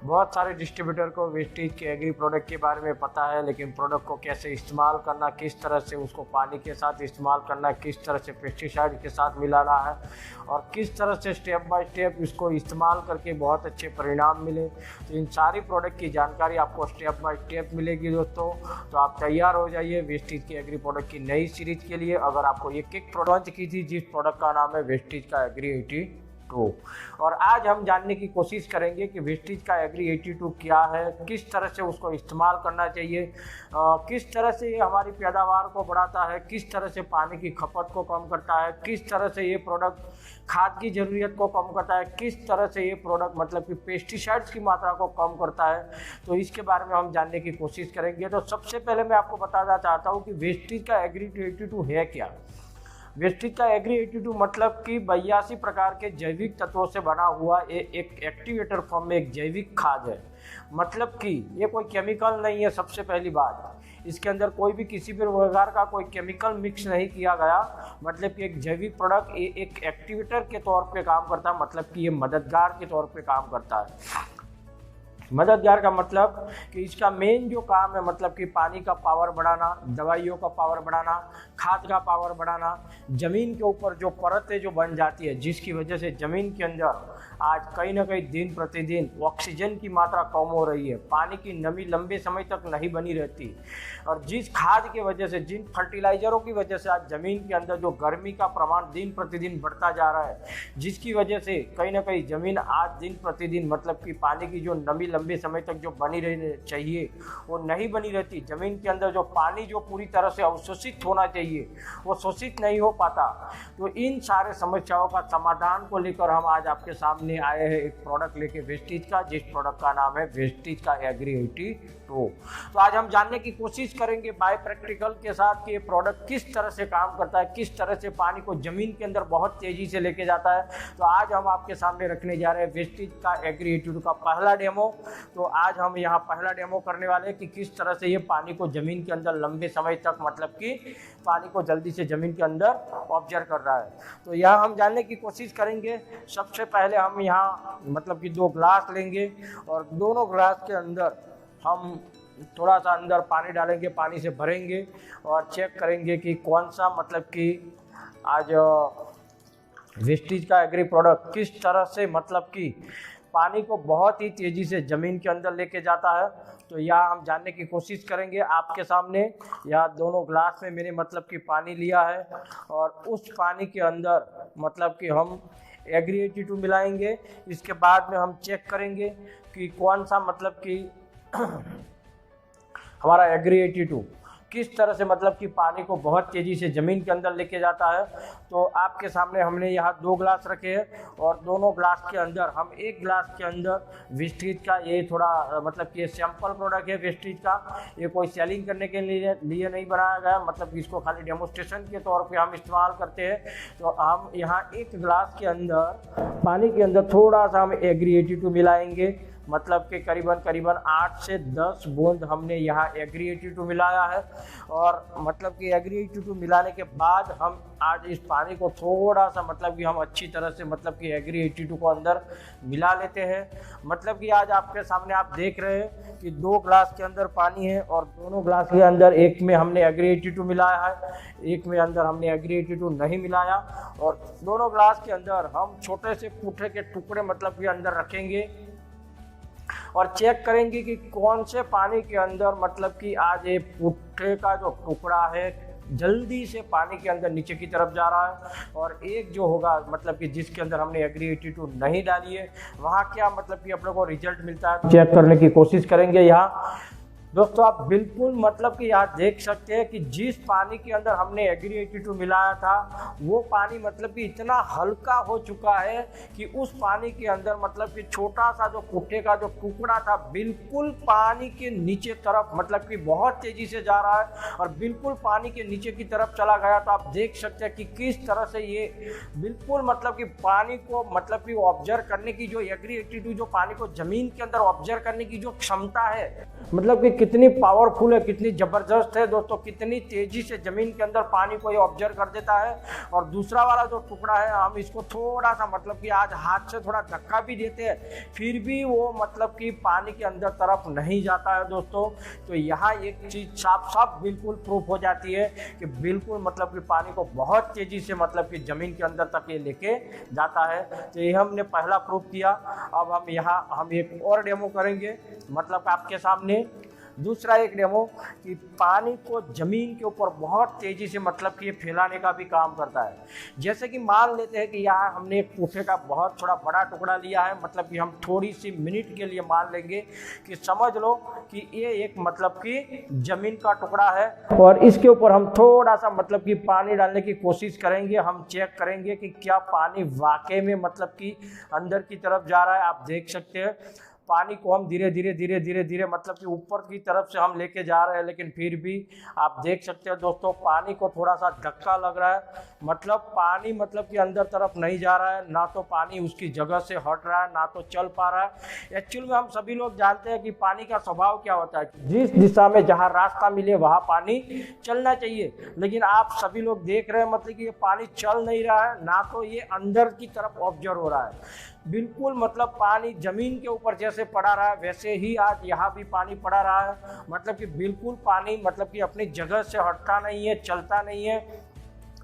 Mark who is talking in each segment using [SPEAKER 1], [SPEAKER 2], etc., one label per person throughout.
[SPEAKER 1] बहुत सारे डिस्ट्रीब्यूटर को वेस्टेज के एग्री प्रोडक्ट के बारे में पता है, लेकिन प्रोडक्ट को कैसे इस्तेमाल करना, किस तरह से उसको पानी के साथ इस्तेमाल करना, किस तरह से पेस्टिसाइड के साथ मिलाना है और किस तरह से स्टेप बाय स्टेप इसको इस्तेमाल करके बहुत अच्छे परिणाम मिले। तो इन सारी प्रोडक्ट की जानकारी आपको स्टेप बाय स्टेप मिलेगी दोस्तों। तो आप तैयार हो जाइए वेस्टेज के एग्री प्रोडक्ट की नई सीरीज के लिए। अगर आपको एक प्रोडक्ट की थी जिस प्रोडक्ट का नाम है वेस्टेज का एग्री 82, और आज हम जानने की कोशिश करेंगे कि वेस्टेज का एग्री 82 क्या है, किस तरह से उसको इस्तेमाल करना चाहिए, किस तरह से ये हमारी पैदावार को बढ़ाता है, किस तरह से पानी की खपत को कम करता है, किस तरह से ये प्रोडक्ट खाद की ज़रूरत को कम करता है, किस तरह से ये प्रोडक्ट मतलब कि पेस्टिसाइड्स की मात्रा को कम करता है। तो इसके बारे में हम जानने की कोशिश करेंगे। तो सबसे पहले मैं आपको बताना चाहता हूँ कि वेस्टेज का एग्री 82 है क्या। वेस्टेज का एग्री 82 मतलब कि 82 प्रकार के जैविक तत्वों से बना हुआ एक एक्टिवेटर फॉर्म में एक जैविक खाद है। मतलब कि ये कोई केमिकल नहीं है। सबसे पहली बात, इसके अंदर कोई भी किसी भी प्रकार का कोई केमिकल मिक्स नहीं किया गया। मतलब कि एक जैविक प्रोडक्ट एक एक्टिवेटर के तौर पे काम करता है, मतलब कि ये मददगार के तौर पे काम करता है। मददगार का मतलब कि इसका मेन जो काम है मतलब कि पानी का पावर बढ़ाना, दवाइयों का पावर बढ़ाना, खाद का पावर बढ़ाना, ज़मीन के ऊपर जो परतें जो बन जाती है जिसकी वजह से ज़मीन के अंदर आज कहीं ना कहीं दिन प्रतिदिन ऑक्सीजन की मात्रा कम हो रही है, पानी की नमी लंबे समय तक नहीं बनी रहती, और जिस खाद की वजह से, जिन फर्टिलाइज़रों की वजह से आज ज़मीन के अंदर जो गर्मी का प्रमाण दिन प्रतिदिन बढ़ता जा रहा है, जिसकी वजह से कहीं ना कहीं ज़मीन आज दिन प्रतिदिन मतलब कि पानी की जो नमी लंबे समय तक जो बनी रहनी चाहिए वो नहीं बनी रहती। ज़मीन के अंदर जो पानी जो पूरी तरह से अवशोषित होना चाहिए वो शोषित नहीं हो पाता। तो इन सारे समस्याओं का समाधान को लेकर हम आज आपके सामने आए हैं एक प्रोडक्ट लेके वेस्टेज का, जिस प्रोडक्ट का नाम है वेस्टेज का एग्री 82। तो आज हम जानने की कोशिश करेंगे बाय प्रैक्टिकल के साथ कि ये प्रोडक्ट किस तरह से काम करता है, किस तरह से पानी को ज़मीन के अंदर बहुत तेज़ी से लेके जाता है। तो आज हम आपके सामने रखने जा रहे हैं वेस्टेज का एग्री 82 का पहला डेमो। तो आज हम यहाँ पहला डेमो करने वाले हैं कि किस तरह से ये पानी को ज़मीन के अंदर लंबे समय तक मतलब कि पानी को जल्दी से ज़मीन के अंदर ऑब्जर्व कर रहा है। तो यहाँ हम जानने की कोशिश करेंगे। सबसे पहले हम यहाँ मतलब कि 2 ग्लास लेंगे और दोनों ग्लास के अंदर हम थोड़ा सा अंदर पानी डालेंगे, पानी से भरेंगे और चेक करेंगे कि कौन सा मतलब कि आज वेस्टेज का एग्री प्रोडक्ट किस तरह से मतलब कि पानी को बहुत ही तेज़ी से ज़मीन के अंदर लेके जाता है। तो यहाँ हम जानने की कोशिश करेंगे। आपके सामने यहाँ दोनों ग्लास में मैंने मतलब कि पानी लिया है और उस पानी के अंदर मतलब कि हम एग्री 82 मिलाएंगे। इसके बाद में हम चेक करेंगे कि कौन सा मतलब कि हमारा एग्री 82 किस तरह से मतलब कि पानी को बहुत तेज़ी से ज़मीन के अंदर लेके जाता है। तो आपके सामने हमने यहाँ 2 ग्लास रखे हैं और दोनों ग्लास के अंदर हम एक ग्लास के अंदर वेस्टेज का, ये थोड़ा मतलब कि ये सैम्पल प्रोडक्ट है वेस्टेज का, ये कोई सेलिंग करने के लिए नहीं बनाया गया, मतलब कि इसको खाली डेमोस्ट्रेशन के तौर पर हम इस्तेमाल करते हैं। तो हम यहाँ एक ग्लास के अंदर पानी के अंदर थोड़ा सा हम एग्री 82 मिलाएंगे। मतलब कि करीबन 8 से 10 बूंद हमने यहाँ एग्री 82 मिलाया है। और मतलब कि एग्री 82 मिलाने के बाद हम आज इस पानी को थोड़ा सा मतलब कि हम अच्छी तरह से मतलब कि एग्री 82 को अंदर मिला लेते हैं। मतलब कि आज आपके सामने आप देख रहे हैं कि 2 ग्लास के अंदर पानी है और दोनों ग्लास के अंदर एक में हमने एग्री 82 मिलाया है, एक में अंदर हमने एग्री 82 नहीं मिलाया। और दोनों ग्लास के अंदर हम छोटे से पुट्ठे के टुकड़े मतलब कि अंदर रखेंगे और चेक करेंगे कि कौन से पानी के अंदर मतलब कि आज ये पुट्ठे का जो टुकड़ा है जल्दी से पानी के अंदर नीचे की तरफ जा रहा है, और एक जो होगा मतलब कि जिसके अंदर हमने एग्री 82 नहीं डाली है वहाँ क्या मतलब कि अपने को रिजल्ट मिलता है चेक करने की कोशिश करेंगे। यहाँ दोस्तों आप बिल्कुल मतलब कि यहाँ देख सकते हैं कि जिस पानी के अंदर हमने एग्री 82 मिलाया था वो पानी मतलब कि इतना हल्का हो चुका है कि उस पानी के अंदर मतलब कि छोटा सा जो पुट्ठे का जो टुकड़ा था बिल्कुल पानी के नीचे तरफ मतलब कि बहुत तेज़ी से जा रहा है और बिल्कुल पानी के नीचे की तरफ चला गया। तो आप देख सकते हैं कि किस तरह से ये बिल्कुल मतलब कि पानी को मतलब कि ऑब्जर्व करने की जो एग्री 82 जो पानी को ज़मीन के अंदर ऑब्जर्व करने की जो क्षमता है मतलब कि कितनी पावरफुल है, कितनी ज़बरदस्त है दोस्तों, कितनी तेज़ी से ज़मीन के अंदर पानी को ये ऑब्जर्व कर देता है। और दूसरा वाला जो टुकड़ा है हम इसको थोड़ा सा मतलब कि आज हाथ से थोड़ा धक्का भी देते हैं फिर भी वो मतलब कि पानी के अंदर तरफ नहीं जाता है दोस्तों। तो यहाँ एक चीज़ साफ साफ बिल्कुल प्रूफ हो जाती है कि बिल्कुल मतलब कि पानी को बहुत तेज़ी से मतलब कि ज़मीन के अंदर तक ये लेके जाता है। तो ये हमने पहला प्रूफ किया। अब हम एक और डेमो करेंगे मतलब आपके सामने। दूसरा एक डेमो कि पानी को ज़मीन के ऊपर बहुत तेज़ी से मतलब कि ये फैलाने का भी काम करता है। जैसे कि मान लेते हैं कि यहाँ हमने एक पूठे का बहुत थोड़ा बड़ा टुकड़ा लिया है, मतलब कि हम थोड़ी सी मिनट के लिए मान लेंगे कि समझ लो कि ये एक मतलब कि ज़मीन का टुकड़ा है और इसके ऊपर हम थोड़ा सा मतलब कि पानी डालने की कोशिश करेंगे। हम चेक करेंगे कि क्या पानी वाकई में मतलब कि अंदर की तरफ जा रहा है। आप देख सकते हैं पानी को हम धीरे धीरे मतलब कि ऊपर की तरफ से हम लेके जा रहे हैं, लेकिन फिर भी आप देख सकते हैं दोस्तों पानी को थोड़ा सा धक्का लग रहा है। मतलब पानी मतलब कि अंदर तरफ नहीं जा रहा है, ना तो पानी उसकी जगह से हट रहा है ना तो चल पा रहा है। एक्चुअल में हम सभी लोग जानते हैं कि पानी का स्वभाव क्या होता है, जिस दिशा में जहाँ रास्ता मिले वहाँ पानी चलना चाहिए। लेकिन आप सभी लोग देख रहे हैं मतलब कि ये पानी चल नहीं रहा है, ना तो ये अंदर की तरफ ऑब्जर्व हो रहा है। बिल्कुल मतलब पानी ज़मीन के ऊपर जैसे पड़ा रहा है वैसे ही आज यहाँ भी पानी पड़ा रहा है। मतलब कि बिल्कुल पानी मतलब कि अपनी जगह से हटता नहीं है, चलता नहीं है।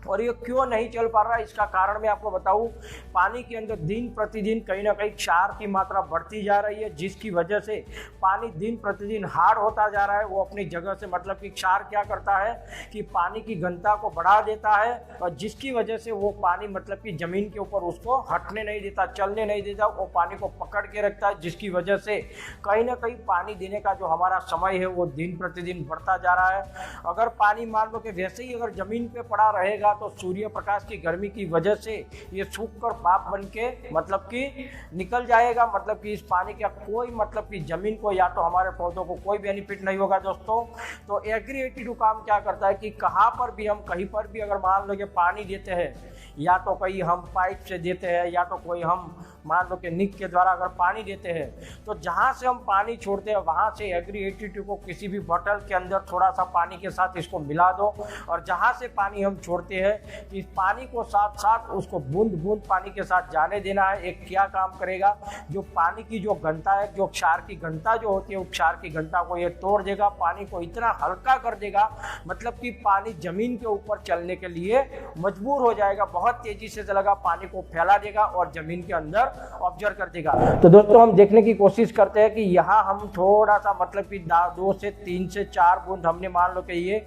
[SPEAKER 1] और ये क्यों नहीं चल पा रहा है इसका कारण मैं आपको बताऊं। पानी के अंदर दिन प्रतिदिन कहीं ना कहीं क्षार की मात्रा बढ़ती जा रही है, जिसकी वजह से पानी दिन प्रतिदिन हार्ड होता जा रहा है। वो अपनी जगह से मतलब कि क्षार क्या करता है कि पानी की घनता को बढ़ा देता है और जिसकी वजह से वो पानी मतलब कि ज़मीन के ऊपर उसको हटने नहीं देता, चलने नहीं देता, वो पानी को पकड़ के रखता है। जिसकी वजह से कहीं ना कहीं पानी देने का जो हमारा समय है वो दिन प्रतिदिन बढ़ता जा रहा है। अगर पानी मान लो कि वैसे ही अगर ज़मीन पे पड़ा रहेगा तो सूर्य प्रकाश की गर्मी की वजह से ये सूख कर भाप बन के मतलब कि निकल जाएगा। मतलब कि इस पानी का कोई मतलब कि ज़मीन को या तो हमारे पौधों को कोई बेनिफिट नहीं होगा दोस्तों। तो एग्री 82 काम क्या करता है कि कहाँ पर भी हम कहीं पर भी अगर मान लो कि पानी देते हैं, या तो कहीं हम पाइप से देते हैं या तो कोई हम मान लो कि निक के द्वारा अगर पानी देते हैं, तो जहाँ से हम पानी छोड़ते हैं वहाँ से एग्री 82 को किसी भी बोतल के अंदर थोड़ा सा पानी के साथ इसको मिला दो और जहाँ से पानी हम छोड़ते हैं इस पानी को साथ साथ उसको बूंद बूंद पानी के साथ जाने देना है। एक क्या काम करेगा, जो पानी की जो घनता है, जो क्षार की घनता जो होती है, उस क्षार की घनता को ये तोड़ देगा, पानी को इतना हल्का कर देगा मतलब कि पानी ज़मीन के ऊपर चलने के लिए मजबूर हो जाएगा। बहुत तेजी से चलेगा, पानी को फैला देगा और ज़मीन के अंदर ऑब्जर्व कर देगा। तो दोस्तों हम देखने की कोशिश करते हैं कि यहाँ हम थोड़ा सा मतलब कि 2 से 3 से 4 बूंद हमने मान लो कि ये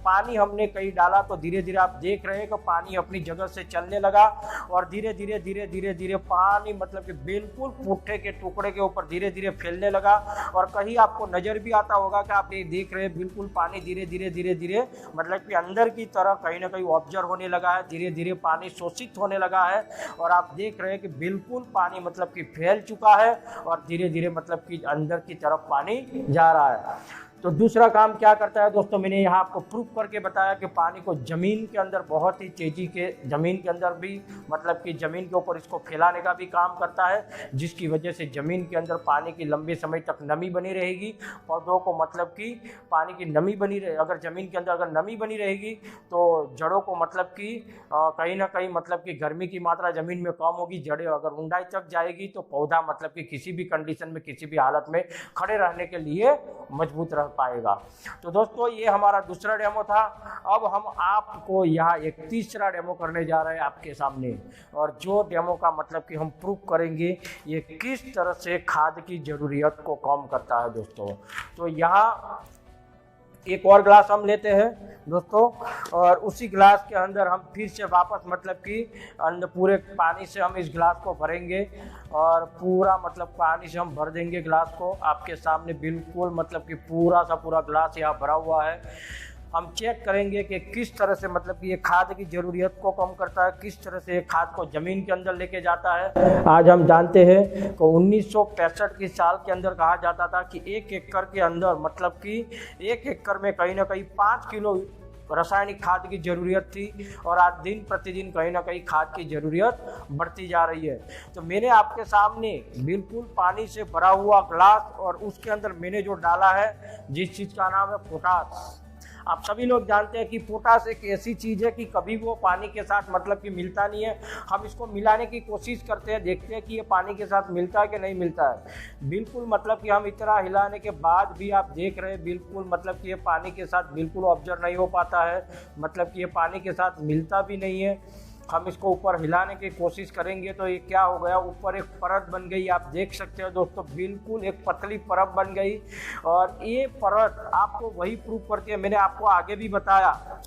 [SPEAKER 1] पानी हमने कहीं डाला तो धीरे धीरे आप देख रहे हैं कि पानी अपनी जगह से चलने लगा और धीरे धीरे पानी मतलब कि बिल्कुल पुट्ठे के टुकड़े के ऊपर धीरे धीरे फैलने लगा। और कहीं आपको नज़र भी आता होगा कि आप ये देख रहे हैं बिल्कुल पानी धीरे धीरे मतलब कि अंदर की तरह कहीं ना कहीं ऑब्जर्व होने लगा है, धीरे धीरे पानी शोषित होने लगा है। और आप देख रहे हैं कि बिल्कुल पानी मतलब कि फैल चुका है और धीरे धीरे मतलब कि अंदर की तरफ पानी जा रहा है। तो दूसरा काम क्या करता है दोस्तों, मैंने यहाँ आपको प्रूफ करके बताया कि पानी को ज़मीन के अंदर बहुत ही तेज़ी के ज़मीन के अंदर भी मतलब कि ज़मीन के ऊपर इसको फैलाने का भी काम करता है, जिसकी वजह से ज़मीन के अंदर पानी की लंबे समय तक नमी बनी रहेगी। पौधों को मतलब कि पानी की नमी बनी रहे, अगर ज़मीन के अंदर अगर नमी बनी रहेगी तो जड़ों को मतलब कि कहीं ना कहीं मतलब कि गर्मी की मात्रा ज़मीन में कम होगी। जड़ें अगर ऊंडाई तक जाएगी तो पौधा मतलब कि किसी भी कंडीशन में किसी भी हालत में खड़े रहने के लिए मजबूत रह पाएगा। तो दोस्तों ये हमारा दूसरा डेमो था। अब हम आपको यहाँ एक तीसरा डेमो करने जा रहे हैं आपके सामने, और जो डेमो का मतलब कि हम प्रूफ करेंगे ये किस तरह से खाद की ज़रूरत को कम करता है दोस्तों। तो यहाँ एक और ग्लास हम लेते हैं दोस्तों और उसी ग्लास के अंदर हम फिर से वापस मतलब कि अंदर पूरे पानी से हम इस ग्लास को भरेंगे और पूरा मतलब पानी से हम भर देंगे ग्लास को। आपके सामने बिल्कुल मतलब कि पूरा सा पूरा ग्लास यहाँ भरा हुआ है। हम चेक करेंगे कि किस तरह से मतलब कि ये खाद की ज़रूरत को कम करता है, किस तरह से ये खाद को ज़मीन के अंदर लेके जाता है। आज हम जानते हैं कि 1965 की साल के अंदर कहा जाता था कि 1 एकड़ के अंदर मतलब कि 1 एकड़ में कहीं ना कहीं 5 किलो रासायनिक खाद की ज़रूरत थी और आज दिन प्रतिदिन कहीं ना कहीं खाद की ज़रूरत बढ़ती जा रही है। तो मैंने आपके सामने बिल्कुल पानी से भरा हुआ ग्लास और उसके अंदर मैंने जो डाला है जिस चीज़ का नाम है पोटाश। आप सभी लोग जानते हैं कि पोटाश एक ऐसी चीज़ है कि कभी वो पानी के साथ मतलब कि मिलता नहीं है। हम इसको मिलाने की कोशिश करते हैं, देखते हैं कि ये पानी के साथ मिलता है कि नहीं मिलता है। बिल्कुल मतलब कि हम इतना हिलाने के बाद भी आप देख रहे हैं बिल्कुल मतलब कि ये पानी के साथ बिल्कुल ऑब्जर्व नहीं हो पाता है, मतलब कि ये पानी के साथ मिलता भी नहीं है। हम इसको ऊपर हिलाने की कोशिश करेंगे तो ये क्या हो गया, ऊपर एक परत बन गई। आप देख सकते हो दोस्तों, बिल्कुल एक पतली परत बन गई और ये परत आपको वही प्रूफ करती है। मैंने आपको आगे भी बताया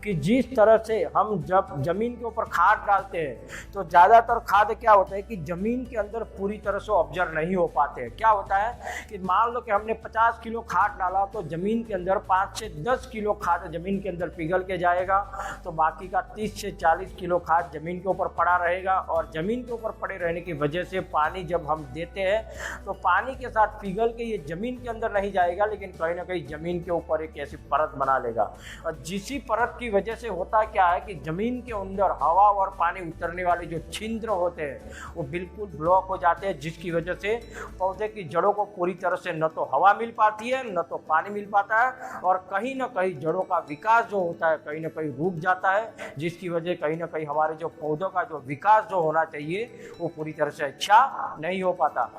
[SPEAKER 1] कि जिस तरह से हम जब ज़मीन के ऊपर खाद डालते हैं तो ज़्यादातर खाद क्या होता है कि ज़मीन के अंदर पूरी तरह से ऑब्जर्व नहीं हो पाते हैं। क्या होता है कि मान लो कि हमने 50 किलो खाद डाला तो ज़मीन के अंदर 5 से 10 किलो खाद ज़मीन के अंदर पिघल के जाएगा, तो बाकी का 30 से 40 किलो खाद ज़मीन के ऊपर पड़ा रहेगा। और ज़मीन के ऊपर पड़े रहने की वजह से पानी जब हम देते हैं तो पानी के साथ पिघल के ये ज़मीन के अंदर नहीं जाएगा, लेकिन कहीं ना कहीं ज़मीन के ऊपर एक ऐसी परत बना लेगा। और जिसी परत की वजह से होता क्या है कि ज़मीन के अंदर हवा और पानी उतरने वाले जो छिद्र होते हैं वो बिल्कुल ब्लॉक हो जाते हैं, जिसकी वजह से पौधे की जड़ों को पूरी तरह से न तो हवा मिल पाती है न तो पानी मिल पाता है, और कहीं ना कहीं जड़ों का विकास जो होता है कहीं ना कहीं रुक जाता है, जिसकी वजह कहीं ना कहीं हमारे जो पौधों का जो विकास जो होना चाहिए वो पूरी तरह से अच्छा नहीं हो पाता।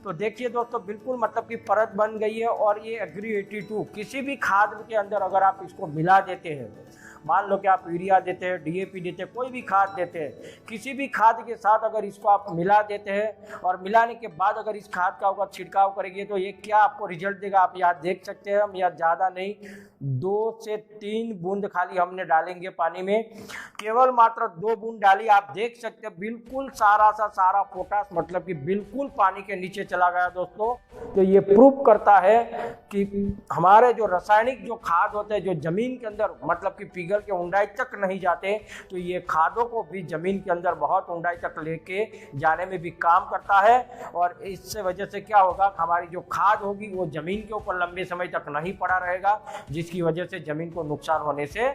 [SPEAKER 1] तो देखिए दोस्तों, बिल्कुल मतलब कि परत बन गई है। और ये एग्री 82 किसी भी खाद के अंदर अगर आप इसको मिला देते हैं, मान लो कि आप यूरिया देते हैं, डीएपी देते हैं, कोई भी खाद देते हैं, किसी भी खाद के साथ अगर इसको आप मिला देते हैं और मिलाने के बाद अगर इस खाद का ऊपर छिड़काव करेंगे तो ये क्या आपको रिजल्ट देगा आप यहाँ देख सकते हैं। हम यहाँ ज़्यादा नहीं 2 से 3 बूंद खाली हमने डालेंगे पानी में, केवल मात्र 2 बूंद डाली। आप देख सकते हैं बिल्कुल सारा पोटाश मतलब कि बिल्कुल पानी के नीचे चला गया दोस्तों। तो ये प्रूफ करता है कि हमारे जो रासायनिक जो खाद होते हैं जो ज़मीन के अंदर मतलब कि पिघल के ऊंचाई तक नहीं जाते, तो ये खादों को भी ज़मीन के अंदर बहुत ऊंचाई तक लेके जाने में भी काम करता है। और इससे वजह से क्या होगा, हमारी जो खाद होगी वो ज़मीन के ऊपर लंबे समय तक नहीं पड़ा रहेगा, जिसकी वजह से ज़मीन को नुकसान होने से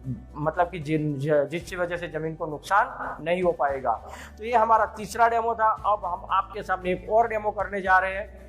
[SPEAKER 1] मतलब कि जिसकी वजह से ज़मीन को नुकसान नहीं हो पाएगा। तो ये हमारा तीसरा डेमो था। अब हम आपके सामने एक और डेमो करने जा रहे हैं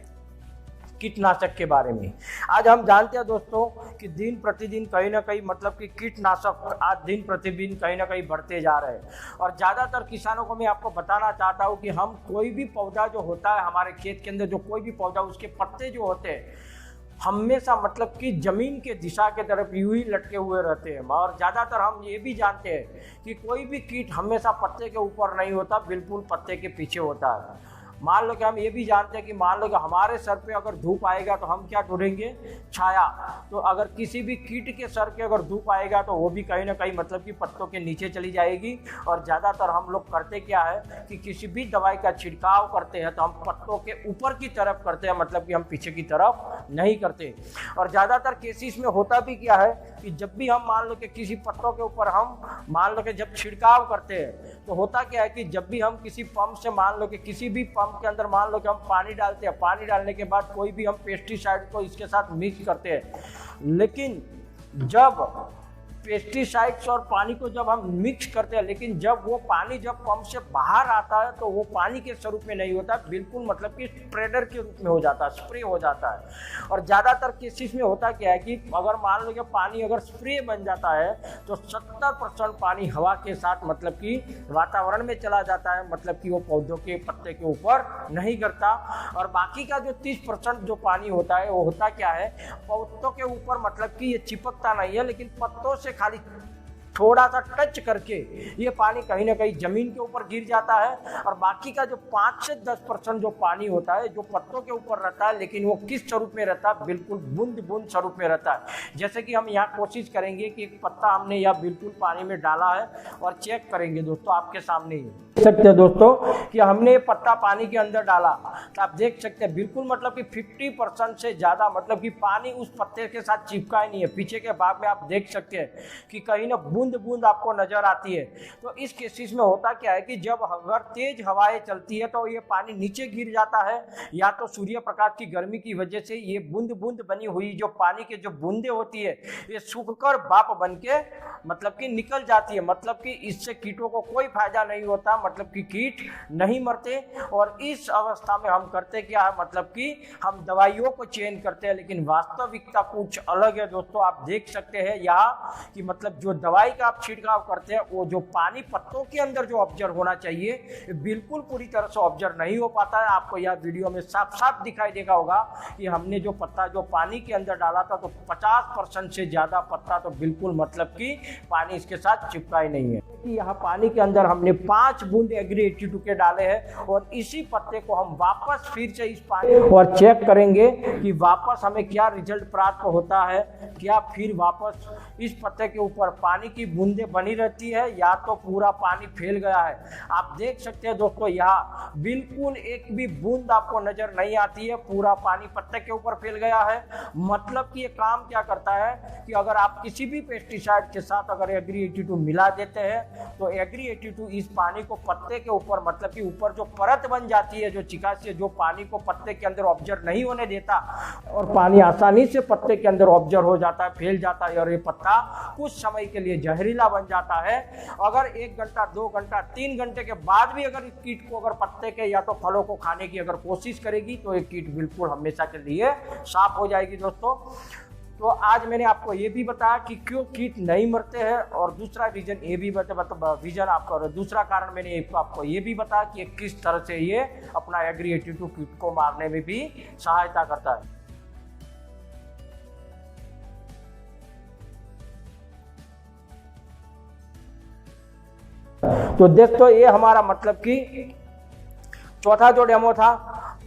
[SPEAKER 1] कीटनाशक के बारे में। आज हम जानते हैं दोस्तों कि दिन प्रतिदिन कहीं ना कहीं मतलब कि कीटनाशक आज दिन प्रतिदिन कहीं ना कहीं बढ़ते जा रहे हैं। और ज़्यादातर किसानों को मैं आपको बताना चाहता हूं कि हम कोई भी पौधा जो होता है हमारे खेत के अंदर, जो कोई भी पौधा उसके पत्ते जो होते हैं हमेशा मतलब कि ज़मीन के दिशा के तरफ यूं ही लटके हुए रहते हैं। और ज़्यादातर हम ये भी जानते हैं कि कोई भी कीट हमेशा पत्ते के ऊपर नहीं होता, बिल्कुल पत्ते के पीछे होता है। मान लो कि हम ये भी जानते हैं कि मान लो कि हमारे सर पे अगर धूप आएगा तो हम क्या ढूंढेंगे, छाया। तो अगर किसी भी कीट के सर के अगर धूप आएगा तो वो भी कहीं ना कहीं मतलब कि पत्तों के नीचे चली जाएगी। और ज़्यादातर हम लोग करते क्या है कि किसी भी दवाई का छिड़काव करते हैं तो हम पत्तों के ऊपर की तरफ करते हैं, मतलब कि हम पीछे की तरफ नहीं करते। और ज़्यादातर केसेस में होता भी क्या है कि जब भी हम मान लो कि किसी पत्तों के ऊपर हम मान लो कि जब छिड़काव करते हैं तो होता क्या है कि जब भी हम किसी पंप से मान लो कि किसी भी पंप के अंदर मान लो कि हम पानी डालते हैं, पानी डालने के बाद कोई भी हम पेस्टिसाइड को इसके साथ मिक्स करते हैं, लेकिन जब पेस्टिसाइड्स और पानी को जब हम मिक्स करते हैं, लेकिन जब वो पानी जब पंप से बाहर आता है तो वो पानी के स्वरूप में नहीं होता, बिल्कुल मतलब कि स्प्रेडर के रूप में हो जाता है, स्प्रे हो जाता है। और ज़्यादातर केसेस में होता क्या है कि अगर मान लो कि पानी अगर स्प्रे बन जाता है तो 70% पानी हवा के साथ मतलब कि वातावरण में चला जाता है, मतलब कि वो पौधों के पत्ते के ऊपर नहीं गिरता। और बाकी का जो 30% जो पानी होता है वो होता क्या है, पौधों के ऊपर मतलब कि ये चिपकता नहीं है, लेकिन पत्तों से खाली थोड़ा सा टच करके ये पानी कहीं ना कहीं ज़मीन के ऊपर गिर जाता है। और बाकी का जो 5 से 10% जो पानी होता है जो पत्तों के ऊपर रहता है, लेकिन वो किस स्वरूप में रहता है, बिल्कुल बूंद बूंद स्वरूप में रहता है। जैसे कि हम यहाँ कोशिश करेंगे कि एक पत्ता हमने यहाँ बिल्कुल पानी में डाला है और चेक करेंगे दोस्तों आपके सामने ही देख सकते हैं दोस्तों कि हमने ये पत्ता पानी के अंदर डाला, तो आप देख सकते हैं बिल्कुल मतलब कि 50% से ज़्यादा मतलब कि पानी उस पत्ते के साथ चिपका ही नहीं है। पीछे के भाग में आप देख सकते हैं कि कहीं ना बूंद बूंद बूंद आपको नजर आती है। तो इस केसेस में होता क्या है कि जब अगर तेज हवाएं चलती है तो ये पानी नीचे गिर जाता है, या तो सूर्य प्रकाश की गर्मी की वजह से ये बूंद बूंद बनी हुई जो पानी के जो बूंदे होती है ये सूखकर भाप बन के मतलब कि निकल जाती है। मतलब कि इससे कीटों को कोई फायदा नहीं होता, मतलब कि कीट नहीं मरते। और इस अवस्था में हम करते क्या है, मतलब कि हम दवाइयों को चेंज करते हैं, लेकिन वास्तविकता कुछ अलग है दोस्तों। आप देख सकते हैं यहाँ कि मतलब जो दवाई का आप छिड़काव करते हैं वो जो पानी पत्तों के अंदर जो ऑब्जर्व होना चाहिए बिल्कुल पूरी तरह से ऑब्जर्व नहीं हो पाता है। आपको यह वीडियो में साफ साफ दिखाई देगा होगा कि हमने जो पत्ता जो पानी के अंदर डाला था तो 50% से ज्यादा पत्ता तो बिल्कुल मतलब कि पानी इसके साथ चिपका ही नहीं है। कि यहाँ पानी के अंदर हमने 5 बूंद एग्री 82 के डाले हैं और इसी पत्ते को हम वापस फिर से इस पानी और चेक करेंगे कि वापस हमें क्या रिजल्ट प्राप्त होता है। क्या फिर वापस इस पत्ते के ऊपर पानी की बूंदें बनी रहती है या तो पूरा पानी फैल गया है। आप देख सकते हैं दोस्तों यहाँ बिल्कुल एक भी बूंद आपको नजर नहीं आती है, पूरा पानी पत्ते के ऊपर फैल गया है। मतलब कि ये काम क्या करता है कि अगर आप किसी भी पेस्टिसाइड के साथ अगर एग्री 82 मिला देते हैं तो एग्री 82 इस पानी को पत्ते के ऊपर मतलब कि ऊपर जो परत बन जाती है जो चिकासी जो पानी को पत्ते के अंदर ऑब्जर्व नहीं होने देता और पानी आसानी से पत्ते के अंदर ऑब्जर्व हो जाता है, फैल जाता है और ये पत्ता कुछ समय के लिए जहरीला बन जाता है। अगर 1 घंटा 2 घंटा 3 घंटे के बाद भी अगर इस कीट को अगर पत्ते के या तो फलों को खाने की अगर कोशिश करेगी तो ये कीट बिल्कुल हमेशा के लिए साफ हो जाएगी दोस्तों। तो आज मैंने आपको ये भी बताया कि क्यों कीट नहीं मरते हैं और दूसरा रीजन ये भी रीजन आपका दूसरा कारण मैंने आपको ये भी बताया कि किस तरह से ये अपना एग्री 82 कीट को मारने में भी सहायता करता है। तो दोस्तों ये हमारा मतलब कि चौथा जो डेमो था।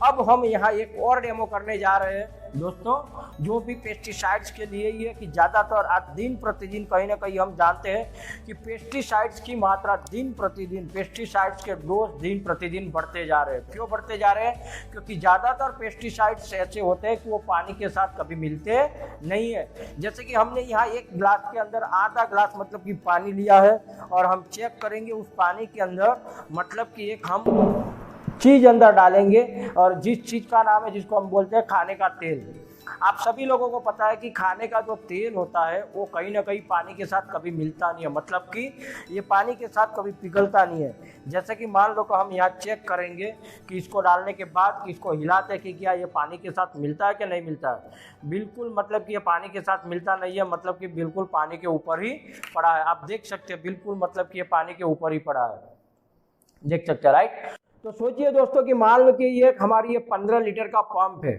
[SPEAKER 1] अब हम यहाँ एक और डेमो करने जा रहे हैं दोस्तों, जो भी पेस्टिसाइड्स के लिए ये कि ज़्यादातर आज दिन प्रतिदिन कहीं ना कहीं हम जानते हैं कि पेस्टिसाइड्स की मात्रा दिन प्रतिदिन पेस्टिसाइड्स के डोज दिन प्रतिदिन बढ़ते जा रहे हैं। क्यों बढ़ते जा रहे हैं? क्योंकि ज़्यादातर पेस्टिसाइड्स ऐसे होते हैं कि वो पानी के साथ कभी मिलते नहीं है। जैसे कि हमने यहाँ एक गिलास के अंदर आधा गिलास मतलब कि पानी लिया है और हम चेक करेंगे उस पानी के अंदर मतलब कि एक हम चीज अंदर डालेंगे और जिस चीज का नाम है जिसको हम बोलते हैं खाने का तेल। आप सभी लोगों को पता है कि खाने का जो तेल होता है वो कहीं ना कहीं पानी के साथ कभी मिलता नहीं है, मतलब कि ये पानी के साथ कभी पिघलता नहीं है। जैसे कि मान लो कि हम यहाँ चेक करेंगे कि इसको डालने के बाद कि इसको हिलाते कि क्या ये पानी के साथ मिलता है कि नहीं मिलता है। बिल्कुल मतलब कि ये पानी के साथ मिलता नहीं है, मतलब कि बिल्कुल पानी के ऊपर ही पड़ा है। आप देख सकते हैं बिल्कुल मतलब कि ये पानी के ऊपर ही पड़ा है, देख सकते हैं राइट। तो सोचिए दोस्तों कि मान लो कि ये हमारी ये 15 लीटर का पंप है।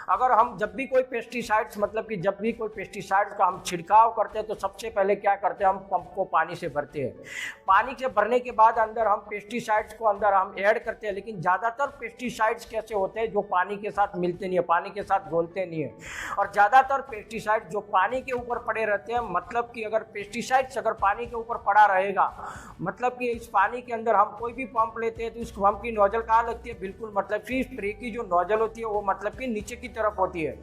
[SPEAKER 1] अगर हम जब भी कोई पेस्टिसाइड्स मतलब कि जब भी कोई पेस्टिसाइड्स का हम छिड़काव करते हैं तो सबसे पहले क्या करते हैं, हम पंप को पानी से भरते हैं। पानी से भरने के बाद अंदर हम पेस्टिसाइड्स को अंदर हम ऐड करते हैं। लेकिन ज़्यादातर पेस्टिसाइड्स कैसे होते हैं जो पानी के साथ मिलते नहीं है, पानी के साथ घुलते नहीं है। और ज़्यादातर पेस्टिसाइड जो पानी के ऊपर पड़े रहते हैं, मतलब कि अगर पेस्टिसाइड्स अगर पानी के ऊपर पड़ा रहेगा, मतलब कि इस पानी के अंदर हम कोई भी पंप लेते हैं तो इस पंप की नोजल कहाँ लगती है, बिल्कुल मतलब कि स्प्रे की जो नोजल होती है वो मतलब कि नीचे की तरफ होती है।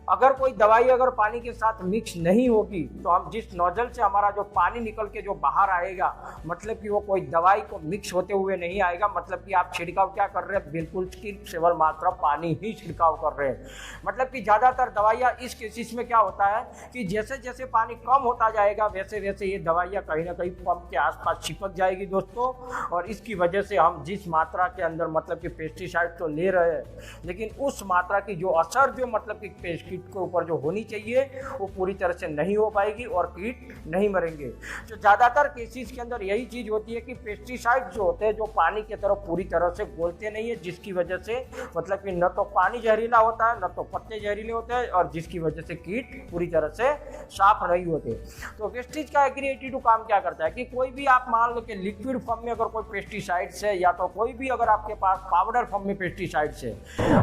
[SPEAKER 1] अगर कोई दवाई अगर पानी के साथ मिक्स नहीं होगी तो हम जिस नोजल से हमारा जो पानी निकल के जो बाहर आएगा, मतलब कि वो कोई दवाई को मिक्स होते हुए नहीं आएगा। मतलब कि आप छिड़काव क्या कर रहे हैं, बिल्कुल केवल मात्रा पानी ही छिड़काव कर रहे हैं। मतलब कि ज़्यादातर दवाइयाँ इस केसेस में क्या होता है कि जैसे जैसे पानी कम होता जाएगा वैसे वैसे ये दवाइयाँ कहीं ना कहीं पंप के आसपास चिपक जाएगी दोस्तों। और इसकी वजह से हम जिस मात्रा के अंदर मतलब कि पेस्टिसाइड तो ले रहे हैं, लेकिन उस मात्रा की जो असर जो मतलब कि कीट के ऊपर जो होनी चाहिए वो पूरी तरह से नहीं हो पाएगी और कीट नहीं मरेंगे। तो ज़्यादातर केसेस के अंदर यही चीज़ होती है कि पेस्टिसाइड जो होते हैं जो पानी की तरफ पूरी तरह से घुलते नहीं है, जिसकी वजह से मतलब कि न तो पानी जहरीला होता है न तो पत्ते जहरीले होते हैं और जिसकी वजह से कीट पूरी तरह से साफ नहीं होते। तो वेस्टेज का एग्री 82 काम क्या करता है कि कोई भी आप मान लो कि लिक्विड फॉर्म में अगर कोई पेस्टिसाइड्स है या तो कोई भी अगर आपके पास पाउडर फॉर्म में पेस्टिसाइड्स है,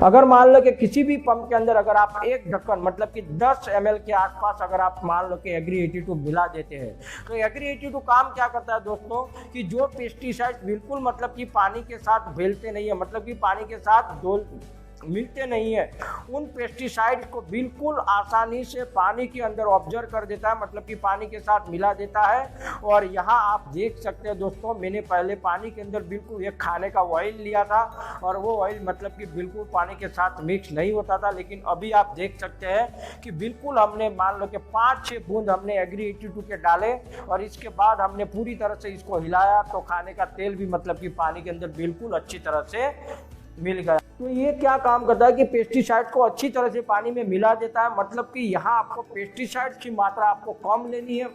[SPEAKER 1] अगर मान लो कि किसी भी पंप के अंदर अगर आप एक ढक्कन मतलब कि 10 ml के आसपास अगर आप मान लो कि एग्री 82 मिला देते हैं तो एग्री 82 काम क्या करता है दोस्तों कि जो पेस्टिसाइड बिल्कुल मतलब कि पानी के साथ घुलते नहीं है, मतलब कि पानी के साथ मिलते नहीं है, उन पेस्टिसाइड को बिल्कुल आसानी से पानी के अंदर ऑब्जर्व कर देता है, मतलब कि पानी के साथ मिला देता है। और यहाँ आप देख सकते हैं दोस्तों, मैंने पहले पानी के अंदर बिल्कुल एक खाने का ऑयल लिया था और वो ऑयल मतलब कि बिल्कुल पानी के साथ मिक्स नहीं होता था, लेकिन अभी आप देख सकते हैं कि बिल्कुल हमने मान लो कि 5-6 बूंद हमने एग्री 82 के डाले और इसके बाद हमने पूरी तरह से इसको हिलाया, तो खाने का तेल भी मतलब कि पानी के अंदर बिल्कुल अच्छी तरह से मिल गया। तो ये क्या काम करता है कि पेस्टिसाइड को अच्छी तरह से पानी में मिला देता है, मतलब कि यहाँ आपको पेस्टिसाइड की मात्रा आपको कम लेनी है।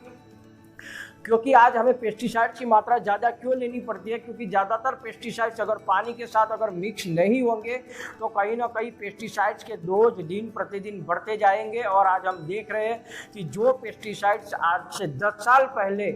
[SPEAKER 1] क्योंकि आज हमें पेस्टिसाइड की मात्रा ज़्यादा क्यों लेनी पड़ती है, क्योंकि ज़्यादातर पेस्टिसाइड्स अगर पानी के साथ अगर मिक्स नहीं होंगे तो कहीं ना कहीं पेस्टिसाइड्स के डोज दिन प्रतिदिन बढ़ते जाएंगे। और आज हम देख रहे हैं कि जो पेस्टिसाइड्स आज से 10 साल पहले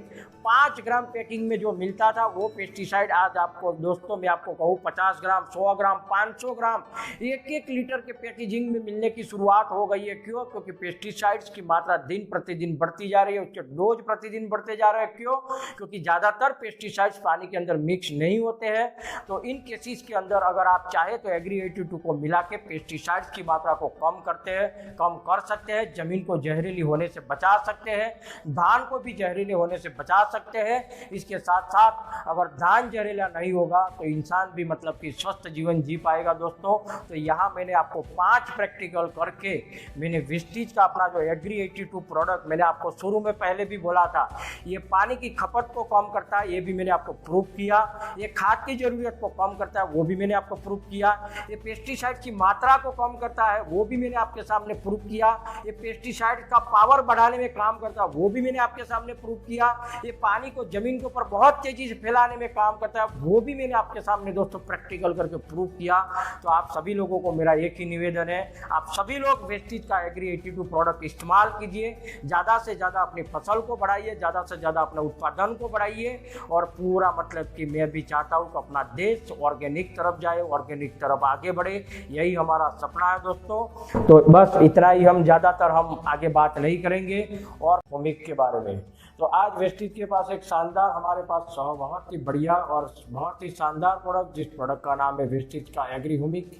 [SPEAKER 1] 5 ग्राम पैकिंग में जो मिलता था, वो पेस्टिसाइड आज आपको दोस्तों मैं आपको कहूँ 50 ग्राम, 100 ग्राम, 500 ग्राम, 1-1 लीटर के पैकेजिंग में मिलने की शुरुआत हो गई है। क्यों? क्योंकि पेस्टिसाइड्स की मात्रा दिन प्रतिदिन बढ़ती जा रही है, उसके डोज प्रतिदिन बढ़ते जा रहे हैं। क्यों? क्योंकि ज़्यादातर पेस्टिसाइड्स पानी के अंदर मिक्स नहीं होते हैं। तो इन केसेस के अंदर अगर आप चाहे तो एग्री 82 को मिला के पेस्टिसाइड्स की मात्रा को कम कर सकते हैं, जमीन को जहरीली होने से बचा सकते हैं, धान को भी जहरीले होने से बचा सकते हैं। इसके साथ साथ अगर धान जहरीला नहीं होगा तो इंसान भी मतलब कि स्वस्थ जीवन जी पाएगा दोस्तों। तो यहाँ मैंने आपको 5 प्रैक्टिकल करके मैंने वेस्टीज का अपना जो एग्री 82 प्रोडक्ट मैंने आपको शुरू में पहले भी बोला था, ये पानी की खपत को कम करता है, ये भी मैंने आपको प्रूव किया। ये खाद की जरूरत को कम करता है, वो भी मैंने आपको प्रूव किया। ये पेस्टिसाइड की मात्रा को कम करता है, वो भी मैंने आपके सामने प्रूव किया। ये पेस्टिसाइड का पावर बढ़ाने में काम करता है, वो भी मैंने आपके सामने प्रूव किया। ये पानी को जमीन के ऊपर बहुत तेजी से फैलाने में काम करता है, वो भी मैंने आपके सामने दोस्तों प्रैक्टिकल करके प्रूव किया। तो आप सभी लोगों को मेरा एक ही निवेदन है, आप सभी लोग वेस्टीज का एग्री 82 प्रोडक्ट इस्तेमाल कीजिए, ज़्यादा से ज़्यादा अपनी फसल को बढ़ाइए, ज़्यादा से ज़्यादा अपने उत्पादन को बढ़ाइए। और पूरा मतलब कि मैं भी चाहता हूँ कि अपना देश ऑर्गेनिक तरफ जाए, ऑर्गेनिक तरफ आगे बढ़े, यही हमारा सपना है दोस्तों। तो बस इतना ही, हम ज़्यादातर हम आगे बात नहीं करेंगे और भूमिक के बारे में। तो आज वेस्टीज के पास एक शानदार हमारे पास बहुत ही बढ़िया और बहुत ही शानदार प्रोडक्ट, जिस प्रोडक्ट का नाम है वेस्टीज का एग्री ह्यूमिक।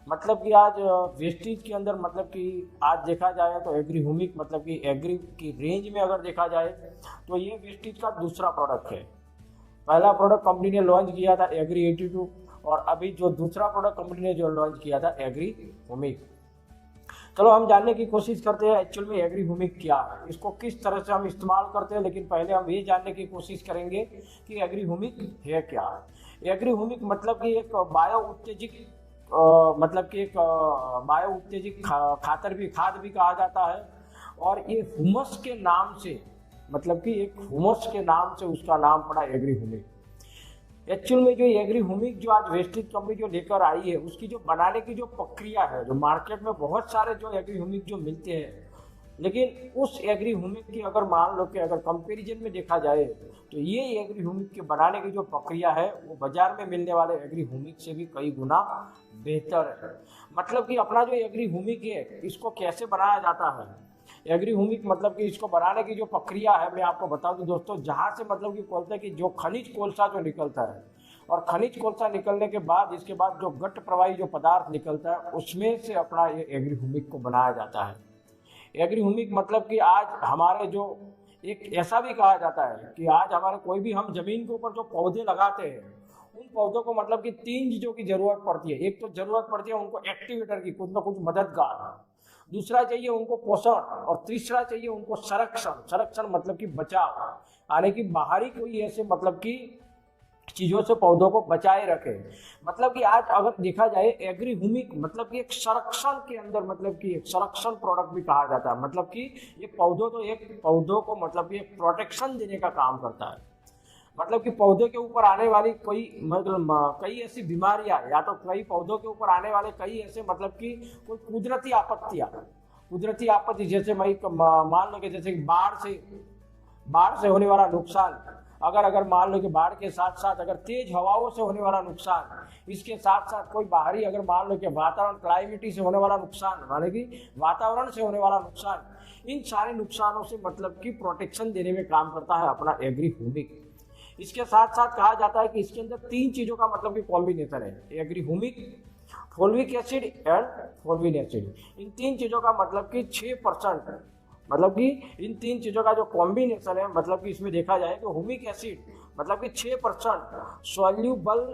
[SPEAKER 1] मतलब कि आज वेस्टीज के अंदर मतलब कि आज देखा जाए तो एग्री ह्यूमिक मतलब कि एग्री की रेंज में अगर देखा जाए तो ये वेस्टीज का दूसरा प्रोडक्ट है। पहला प्रोडक्ट कंपनी ने लॉन्च किया था एग्री 82 और अभी जो दूसरा प्रोडक्ट कंपनी ने जो लॉन्च किया था एग्री ह्यूमिक। चलो हम जानने की कोशिश करते हैं एक्चुअल में एग्री ह्यूमिक क्या है, इसको किस तरह से हम इस्तेमाल करते हैं। लेकिन पहले हम ये जानने की कोशिश करेंगे कि एग्री ह्यूमिक है क्या है। एग्री ह्यूमिक मतलब कि एक बायो उत्तेजित खाद भी कहा जाता है। और ये ह्यूमस के नाम से मतलब कि एक ह्यूमस के नाम से उसका नाम पड़ा एग्री ह्यूमिक। एक्चुअल में जो एग्री ह्यूमिक जो आज वेस्टीज कंपनी जो लेकर आई है, उसकी जो बनाने की जो प्रक्रिया है, जो मार्केट में बहुत सारे जो एग्री ह्यूमिक जो मिलते हैं, लेकिन उस एग्री ह्यूमिक की अगर मान लो कि अगर कंपैरिजन में देखा जाए तो ये एग्री ह्यूमिक के बनाने की जो प्रक्रिया है वो बाजार में मिलने वाले एग्री ह्यूमिक से भी कई गुना बेहतर है। मतलब कि अपना जो एग्री ह्यूमिक है इसको कैसे बनाया जाता है, एग्री ह्यूमिक मतलब कि इसको बनाने की जो प्रक्रिया है मैं आपको बता दूं दोस्तों। जहाँ से मतलब कि बोलते हैं कि जो खनिज कोलसा जो निकलता है और खनिज कोलसा निकलने के बाद इसके बाद जो गट प्रवाही जो पदार्थ निकलता है उसमें से अपना ये एग्री ह्यूमिक को बनाया जाता है। एग्री ह्यूमिक मतलब कि आज हमारे जो एक ऐसा भी कहा जाता है कि आज हमारे कोई भी हम जमीन के ऊपर जो पौधे लगाते हैं उन पौधों को मतलब कि 3 चीज़ों की जरूरत पड़ती है। एक तो जरूरत पड़ती है उनको एक्टिवेटर की, कुछ ना कुछ मददगार, दूसरा चाहिए उनको पोषण और तीसरा चाहिए उनको संरक्षण मतलब कि बचाव, यानी कि बाहरी कोई ऐसे मतलब कि चीज़ों से पौधों को बचाए रखे। मतलब कि आज अगर देखा जाए एग्री ह्यूमिक मतलब कि एक संरक्षण के अंदर मतलब कि एक संरक्षण प्रोडक्ट भी कहा जाता है। मतलब कि ये पौधों को मतलब कि एक प्रोटेक्शन देने का काम करता है। मतलब कि पौधे के ऊपर आने वाली कई ऐसी बीमारियां या तो कई पौधों के ऊपर आने वाले कई ऐसे मतलब कि कोई कुदरती आपत्ति जैसे मान लो कि जैसे बाढ़ से होने वाला नुकसान, अगर मान लो कि बाढ़ के साथ साथ अगर तेज हवाओं से होने वाला नुकसान, इसके साथ साथ कोई बाहरी अगर मान लो कि वातावरण क्लाइमेटी से होने वाला नुकसान, माने कि वातावरण से होने वाला नुकसान, इन सारे नुकसानों से मतलब कि प्रोटेक्शन देने में काम करता है अपना एग्री ह्यूमिक। इसके साथ साथ कहा जाता है कि इसके अंदर 3 चीज़ों का मतलब कि कॉम्बिनेशन है, agri humic, folic acid and fulvic acid. इन तीन चीज़ों का मतलब कि 6%, मतलब कि इन तीन चीज़ों का जो कॉम्बिनेशन है, मतलब कि इसमें देखा जाए तो ह्यूमिक एसिड मतलब कि 6%, सॉल्यूबल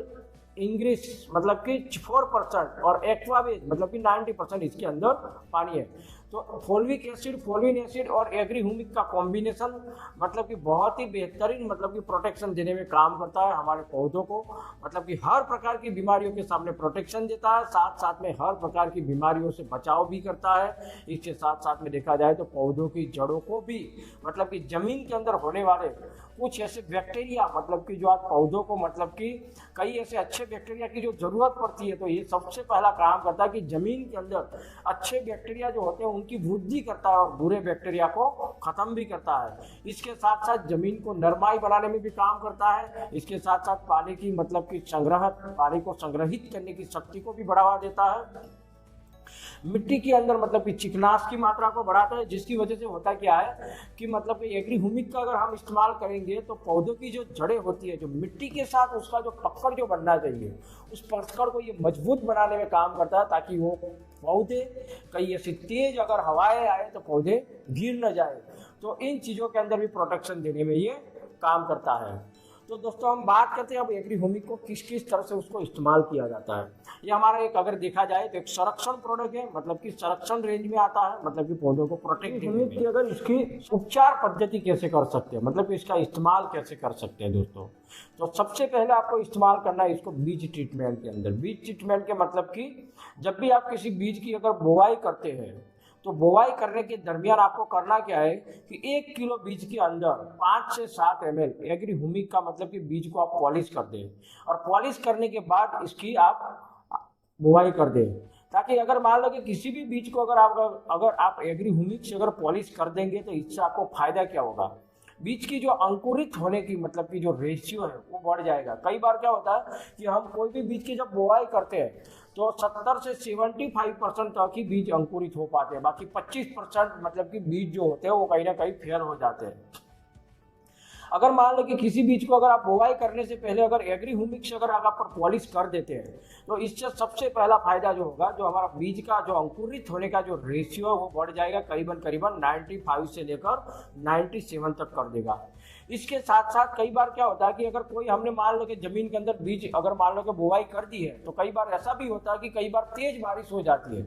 [SPEAKER 1] इंग्लिश मतलब कि 4% और एक्वाबेज मतलब कि 90% इसके अंदर पानी है। तो फोलिक एसिड, फोल्विन एसिड और एग्री ह्यूमिक का कॉम्बिनेशन मतलब कि बहुत ही बेहतरीन मतलब कि प्रोटेक्शन देने में काम करता है हमारे पौधों को, मतलब कि हर प्रकार की बीमारियों के सामने प्रोटेक्शन देता है, साथ साथ में हर प्रकार की बीमारियों से बचाव भी करता है। इसके साथ साथ में देखा जाए तो पौधों की जड़ों को भी मतलब कि जमीन के अंदर होने वाले कुछ ऐसे बैक्टीरिया मतलब कि जो आज पौधों को मतलब कि कई ऐसे अच्छे बैक्टीरिया की जो जरूरत पड़ती है, तो ये सबसे पहला काम करता है कि जमीन के अंदर अच्छे बैक्टीरिया जो होते हैं उनकी वृद्धि करता है और बुरे बैक्टीरिया को खत्म भी करता है। इसके साथ साथ जमीन को नरमाई बनाने में भी काम करता है। इसके साथ साथ पानी की मतलब कि पानी को संग्रहित करने की शक्ति को भी बढ़ावा देता है। मिट्टी के अंदर मतलब कि चिकनास की मात्रा को बढ़ाता है, जिसकी वजह से होता क्या है कि मतलब कि एग्री ह्यूमिक का अगर हम इस्तेमाल करेंगे तो पौधों की जो जड़ें होती है, जो मिट्टी के साथ उसका जो पकड़ जो बनना चाहिए, उस पकड़ को ये मजबूत बनाने में काम करता है, ताकि वो पौधे कहीं ऐसी तेज अगर हवाएं आए तो पौधे गिर न जाए। तो इन चीज़ों के अंदर भी प्रोटेक्शन देने में ये काम करता है। तो दोस्तों हम बात करते हैं अब एग्री ह्यूमिक को किस किस तरह से उसको इस्तेमाल किया जाता है। ये हमारा एक अगर देखा जाए तो एक संरक्षण प्रोडक्ट है, मतलब कि संरक्षण रेंज में आता है, मतलब कि पौधों को प्रोटेक्ट ह्यूमिक की अगर इसकी उपचार पद्धति कैसे कर सकते हैं, मतलब कि इसका इस्तेमाल कैसे कर सकते हैं दोस्तों। तो सबसे पहले आपको इस्तेमाल करना है इसको बीज ट्रीटमेंट के अंदर। बीज ट्रीटमेंट के मतलब कि जब भी आप किसी बीज की अगर बुआई करते हैं तो बुआई करने के दरमियान आपको करना क्या है कि 1 किलो बीज के अंदर 5 से 7 ml एग्री ह्यूमिक का मतलब कि बीज को आप पॉलिश कर दें, और पॉलिश करने के बाद इसकी आप बुआई कर दें, ताकि अगर मान लो कि किसी भी बीज को अगर आप एग्री ह्यूमिक से अगर पॉलिश कर देंगे तो इससे आपको फायदा क्या होगा, बीज की जो अंकुरित होने की मतलब कि जो रेशियो है वो बढ़ जाएगा। कई बार क्या होता है कि हम कोई भी बीज की जब बुआई करते हैं तो 70 से 75% तक ही बीज अंकुरित हो पाते हैं, बाकी 25% मतलब कि बीज जो होते हैं वो कहीं ना कहीं फेल हो जाते हैं। अगर मान लो कि किसी बीज को अगर आप बुआई करने से पहले अगर एग्री ह्यूमिक से अगर आप पॉलिश कर देते हैं तो इससे सबसे पहला फायदा जो होगा, जो हमारा बीज का जो अंकुरित होने का जो रेशियो है वो बढ़ जाएगा, करीबन 95 से लेकर 97 तक कर देगा। इसके साथ साथ कई बार क्या होता है कि अगर कोई हमने मान लो कि जमीन के अंदर बीज अगर मान लो कि बुआई कर दी है, तो कई बार ऐसा भी होता है कि कई बार तेज बारिश हो जाती है,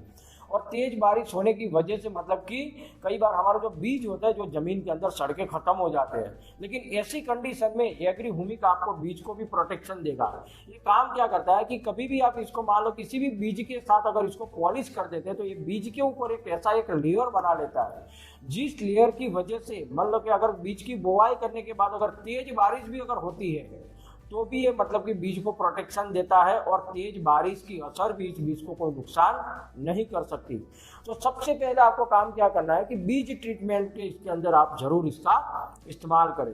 [SPEAKER 1] और तेज बारिश होने की वजह से मतलब कि कई बार हमारा जो बीज होता है जो जमीन के अंदर सड़ के खत्म हो जाते हैं। लेकिन ऐसी कंडीशन में एग्री ह्यूमिक आपको बीज को भी प्रोटेक्शन देगा। ये काम क्या करता है कि कभी भी आप इसको मान लो किसी भी बीज के साथ अगर इसको पॉलिश कर देते हैं तो ये बीज के ऊपर एक ऐसा एक लेयर बना लेता है, जिस लेयर की वजह से मान लो कि अगर बीज की बुआई करने के बाद अगर तेज बारिश भी अगर होती है तो भी ये मतलब कि बीज को प्रोटेक्शन देता है, और तेज बारिश की असर भी इस बीज को कोई नुकसान नहीं कर सकती। तो सबसे पहले आपको काम क्या करना है कि बीज ट्रीटमेंट के इसके अंदर आप जरूर इसका इस्तेमाल करें।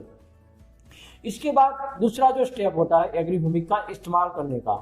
[SPEAKER 1] इसके बाद दूसरा जो स्टेप होता है एग्री ह्यूमिक का इस्तेमाल करने का,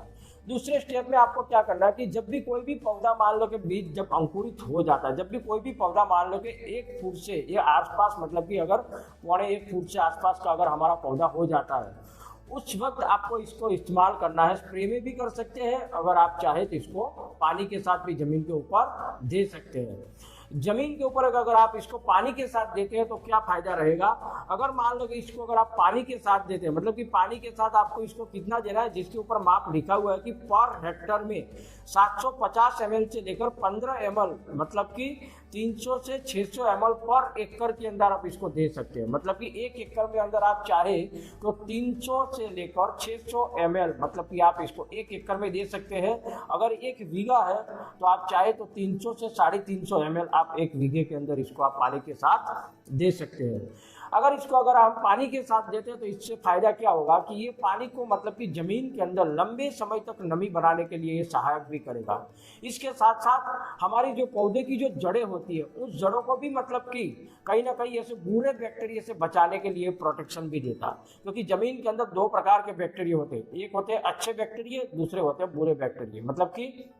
[SPEAKER 1] दूसरे स्टेप में आपको क्या करना है कि जब भी कोई भी पौधा मान लो कि बीज जब अंकुरित हो जाता है, जब भी कोई भी पौधा मान लो कि 1 फुट से ये आसपास मतलब कि अगर 1.25 फुट से आसपास का अगर हमारा पौधा हो जाता है, उस वक्त आपको इसको इस्तेमाल करना है। स्प्रे में भी कर सकते हैं, अगर आप चाहे तो इसको पानी के साथ भी जमीन के ऊपर दे सकते हैं। जमीन के ऊपर अगर आप इसको पानी के साथ देते हैं तो क्या फायदा रहेगा, अगर मान लो कि इसको अगर आप पानी के साथ देते हैं, मतलब कि पानी के साथ आपको इसको कितना देना है, जिसके ऊपर माप लिखा हुआ है कि पर हेक्टर में 750 ml से लेकर 15 ml मतलब कि 300 से 600 ml पर एकड़ के अंदर आप इसको दे सकते हैं। मतलब कि 1 एकड़ में अंदर आप चाहे तो 300 से लेकर 600 ml मतलब कि आप इसको 1 एकड़ में दे सकते हैं। अगर 1 बीघा है तो आप चाहे तो 300 से 350 ml आप 1 बीघे के अंदर इसको आप पानी के साथ दे सकते हैं। अगर इसको अगर हम पानी के साथ देते हैं तो इससे फायदा क्या होगा कि ये पानी को मतलब कि जमीन के अंदर लंबे समय तक नमी बनाने के लिए ये सहायक भी करेगा। इसके साथ साथ हमारी जो पौधे की जो जड़ें होती है उस जड़ों को भी मतलब कि कहीं ना कहीं ऐसे बुरे बैक्टीरिया से बचाने के लिए प्रोटेक्शन भी देता है, क्योंकि जमीन के अंदर 2 प्रकार के बैक्टीरिया होते हैं, एक होते हैं अच्छे बैक्टीरिया, दूसरे होते हैं बुरे बैक्टीरिया। मतलब कि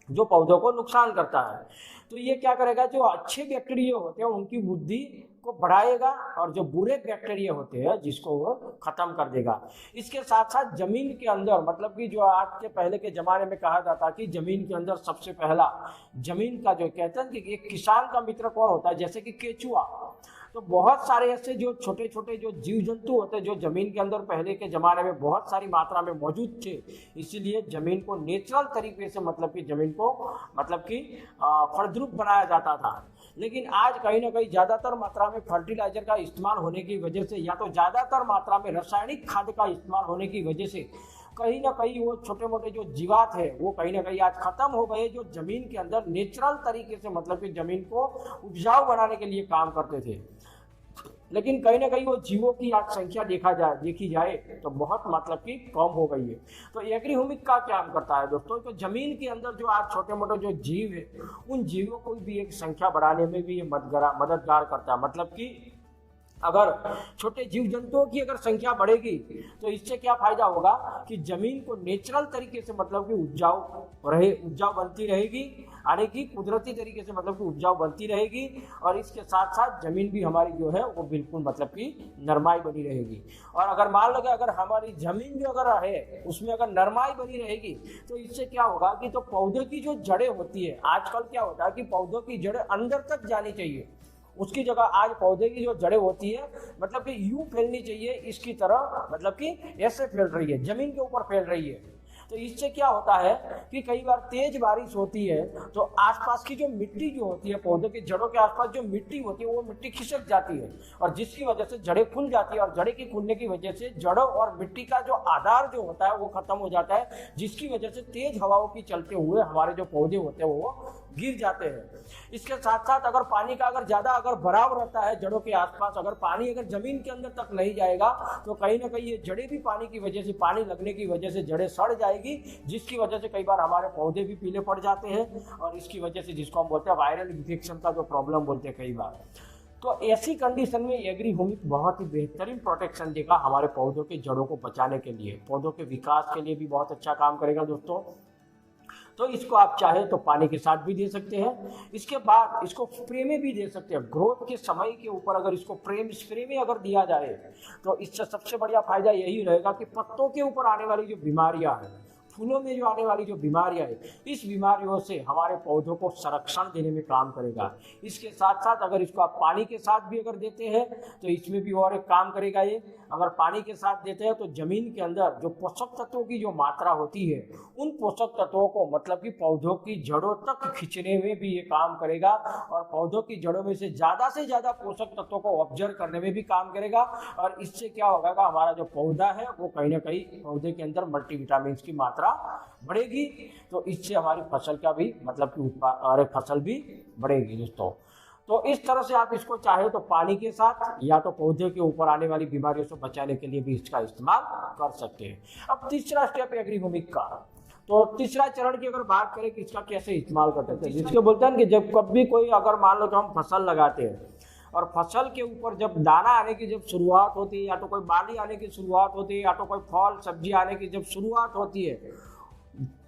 [SPEAKER 1] जो पौधों को नुकसान करता है। तो ये क्या करेगा, जो अच्छे बैक्टीरिया होते हैं उनकी वृद्धि को बढ़ाएगा और जो बुरे बैक्टीरिया होते हैं जिसको वो खत्म कर देगा। इसके साथ साथ जमीन के अंदर, मतलब कि जो आज के पहले के जमाने में कहा जाता कि जमीन के अंदर सबसे पहला जमीन का जो कहते हैं कि एक किसान का मित्र कौन होता है, जैसे कि केचुआ। तो बहुत सारे ऐसे जो छोटे छोटे जो जीव जंतु होते हैं जो जमीन के अंदर पहले के जमाने में बहुत सारी मात्रा में मौजूद थे, इसीलिए जमीन को नेचुरल तरीके से मतलब कि जमीन को मतलब कि फलद्रुप बनाया जाता था। लेकिन आज कहीं ना कहीं ज़्यादातर मात्रा में फर्टिलाइजर का इस्तेमाल होने की वजह से या तो ज़्यादातर मात्रा में रासायनिक खाद का इस्तेमाल होने की वजह से कहीं ना कहीं वो छोटे मोटे जो जीवात है वो कहीं ना कहीं आज खत्म हो गए, जो जमीन के अंदर नेचुरल तरीके से मतलब कि जमीन को उपजाऊ बनाने के लिए काम करते थे। लेकिन कहीं ना कहीं वो जीवों की आज संख्या देखी जाए तो बहुत मतलब कि कम हो गई है। तो एग्रीह्यूमिक का क्या काम करता है दोस्तों, तो जमीन के अंदर जो आज छोटे मोटे जो जीव है उन जीवों को भी एक संख्या बढ़ाने में भी ये मददगार करता है। मतलब कि अगर छोटे जीव जंतुओं की अगर संख्या बढ़ेगी तो इससे क्या फायदा होगा कि जमीन को नेचुरल तरीके से मतलब कि उपजाऊ बनती रहेगी, यानी कि कुदरती तरीके से मतलब कि उपजाऊ बनती रहेगी। और इसके साथ साथ जमीन भी हमारी जो है वो बिल्कुल मतलब कि नरमाई बनी रहेगी। और अगर मान लो अगर हमारी जमीन जो अगर है उसमें अगर नरमाई बनी रहेगी तो इससे क्या होगा कि तो पौधे की जो जड़ें होती है, आजकल क्या होता है कि पौधों की जड़ें अंदर तक जानी चाहिए, उसकी जगह आज पौधे की जो जड़ें होती है मतलब कि यूं फैलनी चाहिए इसकी तरह, मतलब कि ऐसे फैल रही है, जमीन के ऊपर फैल रही है। तो इससे क्या होता है कि कई बार तेज बारिश होती है तो आसपास की जो मिट्टी जो होती है, पौधे की जड़ों के आसपास जो मिट्टी होती है वो मिट्टी खिसक जाती है और जिसकी वजह से जड़ें खुल जाती है और जड़ें की खुलने की वजह से जड़ों और मिट्टी का जो आधार जो होता है वो खत्म हो जाता है, जिसकी वजह से तेज हवाओं की चलते हुए हमारे जो पौधे होते हैं वो गिर जाते हैं। इसके साथ साथ अगर पानी का अगर ज्यादा अगर भराव रहता है जड़ों के आसपास, अगर पानी अगर जमीन के अंदर तक नहीं जाएगा तो कहीं ना कहीं ये जड़ें भी पानी की वजह से, पानी लगने की वजह से जड़ें सड़ जाएगी, जिसकी वजह से कई बार हमारे पौधे भी पीले पड़ जाते हैं और इसकी वजह से जिसको हम बोलते हैं वायरल इन्फेक्शन का जो प्रॉब्लम बोलते हैं कई बार। तो ऐसी कंडीशन में एग्रीह्यूमिक बहुत ही बेहतरीन प्रोटेक्शन देगा हमारे पौधों के जड़ों को बचाने के लिए, पौधों के विकास के लिए भी बहुत अच्छा काम करेगा दोस्तों। तो इसको आप चाहे तो पानी के साथ भी दे सकते हैं, इसके बाद इसको स्प्रे में भी दे सकते हैं। ग्रोथ के समय के ऊपर अगर इसको स्प्रे में अगर दिया जाए तो इससे सबसे बढ़िया फायदा यही रहेगा कि पत्तों के ऊपर आने वाली जो बीमारियां हैं, फूलों में जो आने वाली जो बीमारियां है, इस बीमारियों से हमारे पौधों को संरक्षण देने में काम करेगा। इसके साथ साथ अगर इसको आप पानी के साथ भी अगर देते हैं तो इसमें भी और एक काम करेगा ये। अगर पानी के साथ देते हैं तो जमीन के अंदर जो पोषक तत्वों की जो मात्रा होती है उन पोषक तत्वों को मतलब कि पौधों की जड़ों तक खींचने में भी ये काम करेगा और पौधों की जड़ों में से ज़्यादा पोषक तत्वों को ऑब्जर्व करने में भी काम करेगा। और इससे क्या होगा, हमारा जो पौधा है वो कहीं ना कहीं पौधे के अंदर मल्टीविटामिन की मात्रा बढ़ेगी, तो इससे हमारी फसल का भी मतलब कि फसल भी बढ़ेगी दोस्तों। तो इस तरह से आप इसको चाहे तो पानी के साथ या तो पौधे के ऊपर आने वाली बीमारियों से बचाने के लिए भी इसका इस्तेमाल कर सकते हैं। अब तीसरा स्टेप है एग्रीह्यूमिक का। तो तीसरा चरण की अगर बात करें कि इसका कैसे इस्तेमाल करते हैं, जिसके बोलते हैं कि जब कभी कोई अगर मान लो कि हम फसल लगाते हैं और फसल के ऊपर जब दाना आने की जब शुरुआत होती है या तो कोई बाली आने की शुरुआत होती है या तो कोई फल सब्जी आने की जब शुरुआत होती है,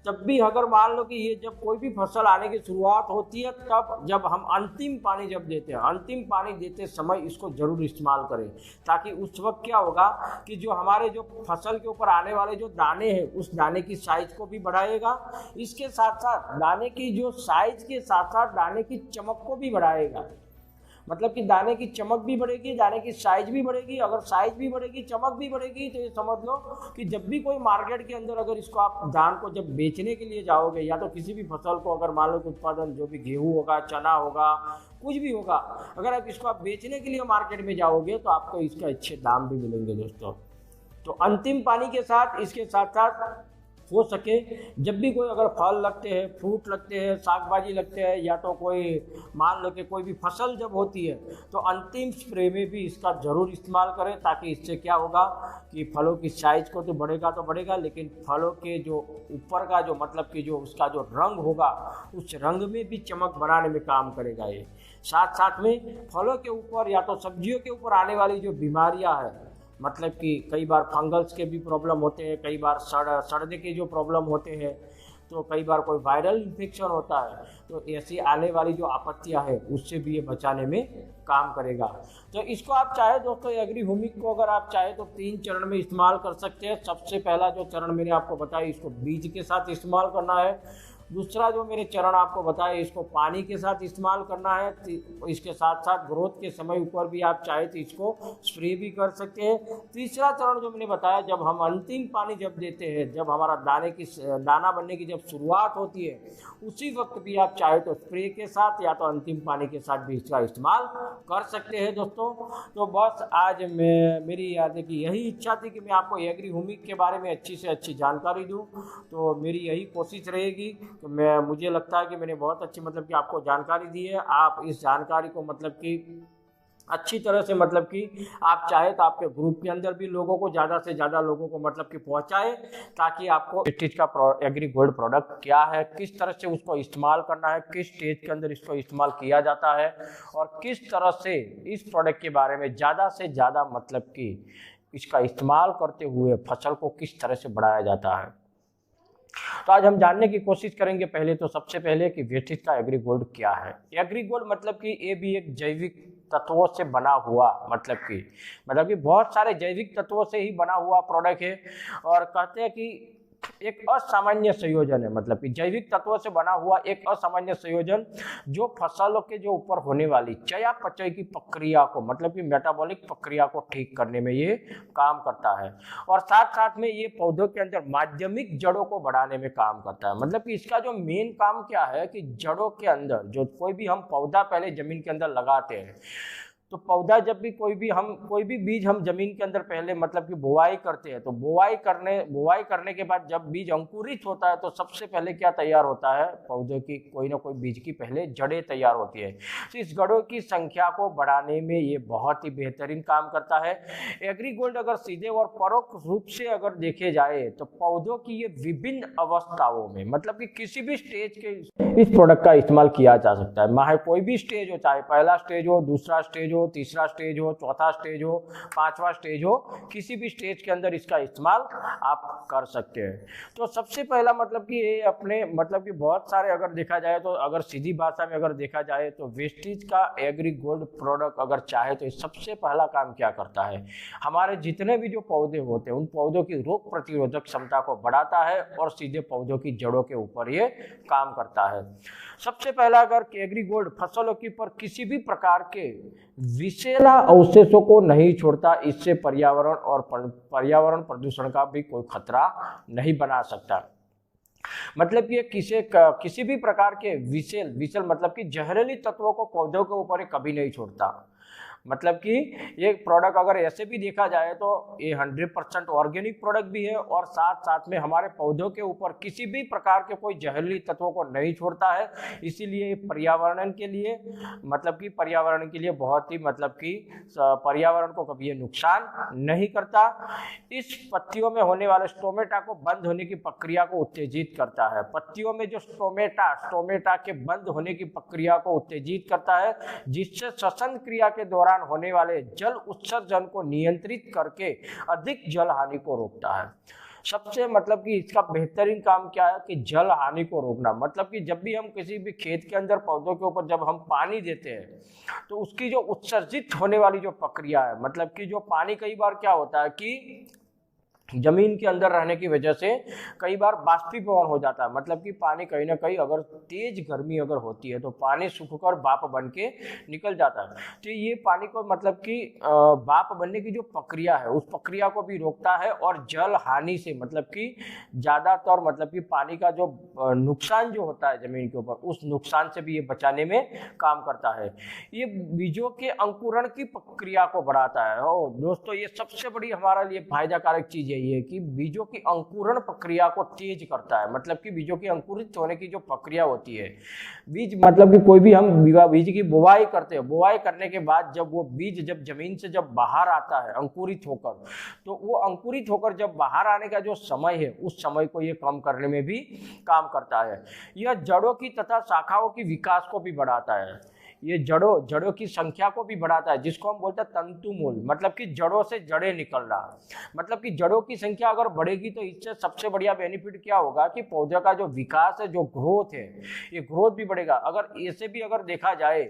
[SPEAKER 1] तब भी अगर मान लो कि ये जब कोई भी फसल आने की शुरुआत होती है तब जब हम अंतिम पानी जब देते हैं, अंतिम पानी देते समय इसको जरूर इस्तेमाल करें, ताकि उस वक्त क्या होगा कि जो हमारे जो फसल के ऊपर आने वाले जो दाने हैं उस दाने की साइज को भी बढ़ाएगा। इसके साथ साथ दाने की जो साइज के साथ साथ दाने की चमक को भी बढ़ाएगा, मतलब कि दाने की चमक भी बढ़ेगी, दाने की साइज भी बढ़ेगी। अगर साइज भी बढ़ेगी, चमक भी बढ़ेगी, तो ये समझ लो कि जब भी कोई मार्केट के अंदर अगर इसको आप धान को जब बेचने के लिए जाओगे या तो किसी भी फसल को अगर मान लो कि उत्पादन जो भी गेहूँ होगा, चना होगा, कुछ भी होगा, अगर आप इसको आप बेचने के लिए मार्केट में जाओगे तो आपको इसके अच्छे दाम भी मिलेंगे दोस्तों। तो अंतिम पानी के साथ इसके साथ साथ हो सके जब भी कोई अगर फल लगते हैं, फ्रूट लगते हैं, साग लगते हैं या तो कोई मान लो कि कोई भी फसल जब होती है तो अंतिम स्प्रे में भी इसका ज़रूर इस्तेमाल करें, ताकि इससे क्या होगा कि फलों की साइज को तो बढ़ेगा लेकिन फलों के जो ऊपर का जो मतलब कि जो उसका जो रंग होगा उस रंग में भी चमक बनाने में काम करेगा ये। साथ साथ में फलों के ऊपर या तो सब्जियों के ऊपर आने वाली जो बीमारियाँ हैं, मतलब कि कई बार फंगल्स के भी प्रॉब्लम होते हैं, कई बार सड़ने के जो प्रॉब्लम होते हैं, तो कई बार कोई वायरल इन्फेक्शन होता है, तो ऐसी आने वाली जो आपत्तियां हैं उससे भी ये बचाने में काम करेगा। तो इसको आप चाहे दोस्तों एग्री ह्यूमिक को अगर आप चाहे तो 3 चरण में इस्तेमाल कर सकते हैं। सबसे पहला जो चरण मैंने आपको बताया, इसको बीज के साथ इस्तेमाल करना है। दूसरा जो मेरे चरण आपको बताए, इसको पानी के साथ इस्तेमाल करना है। इसके साथ साथ ग्रोथ के समय ऊपर भी आप चाहे तो इसको स्प्रे भी कर सकते हैं। तीसरा चरण जो मैंने बताया, जब हम अंतिम पानी जब देते हैं, जब हमारा दाना बनने की जब शुरुआत होती है, उसी वक्त भी आप चाहे तो स्प्रे के साथ या तो अंतिम पानी के साथ भी इसका इस्तेमाल कर सकते हैं दोस्तों। तो बस आज मेरी याद है कि यही इच्छा थी कि मैं आपको एग्री ह्यूमिक के बारे में अच्छी से अच्छी जानकारी दूँ। तो मेरी यही कोशिश रहेगी। तो मुझे लगता है कि मैंने बहुत अच्छी मतलब कि आपको जानकारी दी है। आप इस जानकारी को मतलब कि अच्छी तरह से मतलब कि आप चाहे तो आपके ग्रुप के अंदर भी लोगों को ज़्यादा से ज़्यादा लोगों को मतलब कि पहुंचाए, ताकि आपको वेस्टेज का एग्री गोल्ड प्रोडक्ट क्या है, किस तरह से उसको इस्तेमाल करना है, किस स्टेज के अंदर इसको इस्तेमाल किया जाता है, और किस तरह से इस प्रोडक्ट के बारे में ज़्यादा से ज़्यादा मतलब कि इसका इस्तेमाल करते हुए फसल को किस तरह से बढ़ाया जाता है। तो आज हम जानने की कोशिश करेंगे पहले तो सबसे पहले कि वेस्टेज का एग्री गोल्ड क्या है। एग्री गोल्ड मतलब कि ये भी एक जैविक तत्वों से बना हुआ मतलब कि बहुत सारे जैविक तत्वों से ही बना हुआ प्रोडक्ट है। और कहते हैं कि एक असामान्य संयोजन है, मतलब कि जैविक तत्वों से बना हुआ एक असामान्य संयोजन जो फसलों के जो ऊपर होने वाली चयापचय की प्रक्रिया को मतलब कि मेटाबॉलिक प्रक्रिया को ठीक करने में ये काम करता है। और साथ साथ में ये पौधों के अंदर माध्यमिक जड़ों को बढ़ाने में काम करता है। मतलब कि इसका जो मेन काम क्या है कि जड़ों के अंदर जो कोई भी हम पौधा पहले जमीन के अंदर लगाते हैं, तो पौधा जब भी कोई भी बीज हम जमीन के अंदर पहले मतलब कि बुआई करते हैं, तो बुआई करने के बाद जब बीज अंकुरित होता है तो सबसे पहले क्या तैयार होता है, पौधे की कोई ना कोई बीज की पहले जड़ें तैयार होती है। तो इस जड़ों की संख्या को बढ़ाने में ये बहुत ही बेहतरीन काम करता है। एग्री गोल्ड अगर सीधे और परोक्ष रूप से अगर देखे जाए तो पौधों की ये विभिन्न अवस्थाओं में मतलब कि किसी भी स्टेज के इस प्रोडक्ट का इस्तेमाल किया जा सकता है। चाहे कोई भी स्टेज हो, चाहे पहला स्टेज हो, दूसरा स्टेज हो, तीसरा स्टेज हो, चौथा स्टेज हो, पांचवा स्टेज हो, किसी भी स्टेज के अंदर इसका इस्तेमाल आप कर सकते हैं। तो सबसे पहला मतलब कि ये अपने मतलब कि बहुत सारे अगर देखा जाए तो अगर सीधी भाषा में अगर देखा जाए तो वेस्टेज का एग्री गोल्ड प्रोडक्ट अगर चाहे तो सबसे पहला काम क्या करता है, हमारे जितने भी जो पौधे होते हैं उन पौधों की रोग प्रतिरोधक क्षमता को बढ़ाता है और सीधे पौधों की जड़ों के ऊपर ये काम करता है। सबसे पहला अगर एग्री गोल्ड फसलों के ऊपर किसी भी प्रकार के विषैला अवशेषों को नहीं छोड़ता, इससे पर्यावरण प्रदूषण का भी कोई खतरा नहीं बना सकता। मतलब कि किसी भी प्रकार के विषैल मतलब कि जहरीली तत्वों को पौधों के ऊपर कभी नहीं छोड़ता। मतलब कि ये प्रोडक्ट अगर ऐसे भी देखा जाए तो ये 100% ऑर्गेनिक प्रोडक्ट भी है और साथ साथ में हमारे पौधों के ऊपर किसी भी प्रकार के कोई जहरीली तत्वों को नहीं छोड़ता है। इसीलिए पर्यावरण के लिए बहुत ही मतलब कि पर्यावरण को कभी ये नुकसान नहीं करता। इस पत्तियों में होने वाले स्टोमेटा को बंद होने की प्रक्रिया को उत्तेजित करता है। पत्तियों में जो स्टोमेटा के बंद होने की प्रक्रिया को उत्तेजित करता है, जिससे श्वसन क्रिया के दौरान होने वाले जल उत्सर्जन को नियंत्रित करके अधिक जल हानि को रोकता है। सबसे मतलब कि इसका बेहतरीन काम क्या है कि जल हानि को रोकना। मतलब कि जब भी हम किसी भी खेत के अंदर पौधों के ऊपर जब हम पानी देते हैं तो उसकी जो उत्सर्जित होने वाली जो प्रक्रिया है, मतलब कि जो पानी कई बार क्या होता है कि जमीन के अंदर रहने की वजह से कई बार बाष्पीभवन हो जाता है। मतलब कि पानी कहीं ना कहीं अगर तेज गर्मी अगर होती है तो पानी सूखकर भाप बन के निकल जाता है। तो ये पानी को मतलब कि भाप बनने की जो प्रक्रिया है उस प्रक्रिया को भी रोकता है और जल हानि से मतलब कि ज़्यादातर मतलब कि पानी का जो नुकसान जो होता है ज़मीन के ऊपर उस नुकसान से भी ये बचाने में काम करता है। ये बीजों के अंकुरण की प्रक्रिया को बढ़ाता है। और दोस्तों ये सबसे बड़ी हमारे लिए फायदाकारक चीज़ यही है कि बीजों की अंकुरण प्रक्रिया को तेज करता है। मतलब कि बीजों की अंकुरित होने की जो प्रक्रिया होती है, बीज मतलब कि कोई भी हम बीज की बुआई करते हैं, बुआई करने के बाद जब वो बीज जब जमीन से जब बाहर आता है अंकुरित होकर, तो वो अंकुरित होकर जब बाहर आने का जो समय है उस समय को ये कम करने में भी काम करता है। यह जड़ों की तथा शाखाओं की विकास को भी बढ़ाता है। ये जड़ों की संख्या को भी बढ़ाता है, जिसको हम बोलते हैं तंतुमूल, मतलब कि जड़ों से जड़ें निकलना। मतलब कि जड़ों की संख्या अगर बढ़ेगी तो इससे सबसे बढ़िया बेनिफिट क्या होगा कि पौधे का जो विकास है, जो ग्रोथ है, ये ग्रोथ भी बढ़ेगा। अगर ऐसे भी अगर देखा जाए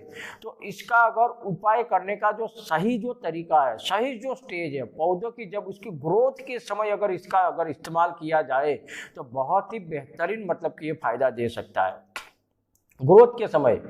[SPEAKER 1] तो इसका अगर उपाय करने का जो सही जो तरीका है, सही जो स्टेज है पौधों की, जब उसकी ग्रोथ के समय अगर इसका अगर इस्तेमाल किया जाए तो बहुत ही बेहतरीन मतलब कि ये फायदा दे सकता है। ग्रोथ के समय,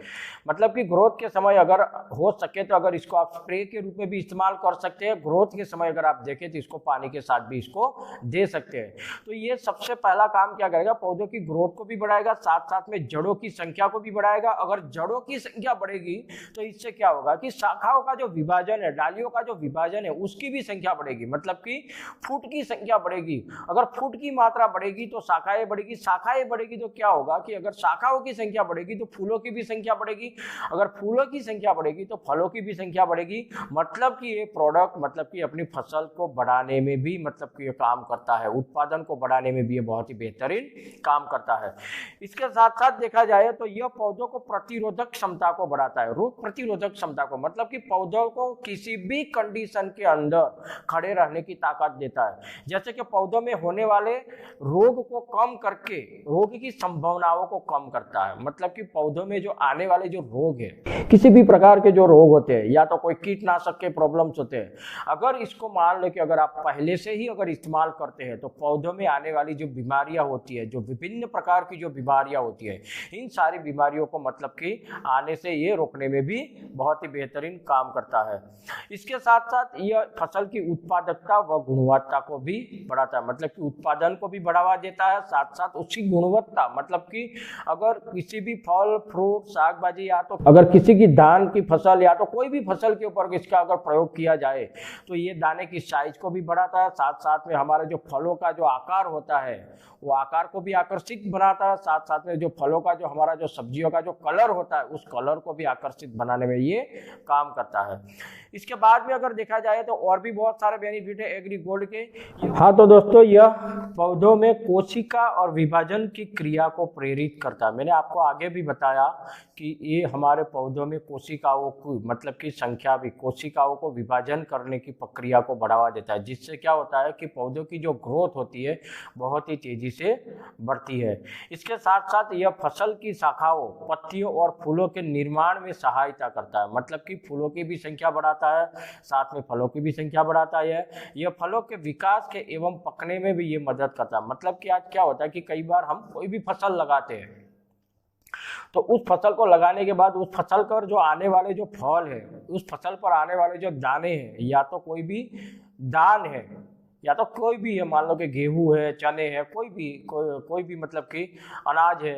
[SPEAKER 1] मतलब कि ग्रोथ के समय अगर हो सके तो अगर इसको आप स्प्रे के रूप में भी इस्तेमाल कर सकते हैं। ग्रोथ के समय अगर आप देखें तो इसको पानी के साथ भी इसको दे सकते हैं। तो ये सबसे पहला काम क्या करेगा, पौधों की ग्रोथ को भी बढ़ाएगा, साथ साथ में जड़ों की संख्या को भी बढ़ाएगा। अगर जड़ों की संख्या बढ़ेगी तो इससे क्या होगा कि शाखाओं का जो विभाजन है, डालियों का जो विभाजन है, उसकी भी संख्या बढ़ेगी, मतलब कि फूट की संख्या बढ़ेगी। अगर फूट की मात्रा बढ़ेगी तो शाखाएं बढ़ेगी, शाखाएं बढ़ेगी तो क्या होगा कि अगर शाखाओं की संख्या बढ़ेगी तो फूलों की भी संख्या बढ़ेगी, अगर फूलों की संख्या बढ़ेगी तो फलों की भी संख्या बढ़ेगी। मतलब कि ये प्रोडक्ट मतलब कि अपनी फसल को बढ़ाने में भी मतलब कि ये काम करता है, उत्पादन को बढ़ाने में भी ये बहुत ही बेहतरीन काम करता है। इसके साथ साथ देखा जाए तो यह पौधों को प्रतिरोधक क्षमता को बढ़ाता है, रोग प्रतिरोधक क्षमता को, मतलब कि पौधों को किसी भी कंडीशन के अंदर खड़े रहने की ताकत देता है। जैसे कि पौधों में होने वाले रोग को कम करके रोग की संभावनाओं को कम करता है। मतलब कि पौधों में जो आने वाले जो रोग है, किसी भी प्रकार के जो रोग होते हैं या तो कोई कीटनाशक के प्रॉब्लम्स होते हैं, अगर इसको मान लो कि अगर आप पहले से ही अगर इस्तेमाल करते हैं तो पौधों में आने वाली जो बीमारियां होती है, जो विभिन्न प्रकार की जो बीमारियां होती है, इन सारी बीमारियों को मतलब कि आने से ये रोकने में भी बहुत ही बेहतरीन काम करता है। इसके साथ साथ यह फसल की उत्पादकता व गुणवत्ता को भी बढ़ाता है, मतलब कि उत्पादन को भी बढ़ावा देता है, साथ साथ उसकी गुणवत्ता, मतलब कि अगर किसी भी फल फ्रूट साग भाजी या तो अगर किसी की धान की फसल या तो कोई भी फसल के ऊपर इसका अगर प्रयोग किया जाए तो ये दाने की साइज को भी बढ़ाता है, साथ साथ में हमारे जो फलों का जो आकार होता है वो आकार को भी आकर्षित बनाता है, साथ साथ में जो फलों का जो हमारा जो सब्जियों का जो कलर होता है उस कलर को भी आकर्षित बनाने में ये काम करता है। इसके बाद में अगर देखा जाए तो और भी बहुत सारे बेनिफिट है एग्री गोल्ड के। हाँ तो दोस्तों, यह पौधों में कोशिका और विभाजन की क्रिया को प्रेरित करता है। मैंने आपको आगे भी बताया कि ये हमारे पौधों में कोशिकाओं को मतलब की संख्या भी, कोशिकाओं को विभाजन करने की प्रक्रिया को बढ़ावा देता है, जिससे क्या होता है कि पौधों की जो ग्रोथ होती है बहुत ही तेजी से बढ़ती है। इसके साथ साथ यह फसल की शाखाओं, पत्तियों और फूलों के निर्माण में सहायता करता है, मतलब कि फूलों की भी संख्या बढ़ाता है, साथ में फलों की भी संख्या बढ़ाता है। यह फलों के विकास के एवं पकने में भी ये मदद करता है। मतलब कि आज क्या होता है कि कई बार हम कोई भी फसल लगाते हैं तो उस फसल को लगाने के बाद उस फसल पर जो आने वाले जो फल है, उस फसल पर आने वाले जो दाने हैं, या तो कोई भी दान है या तो कोई भी है, मान लो कि गेहूं है, चने हैं, कोई भी मतलब कि अनाज है,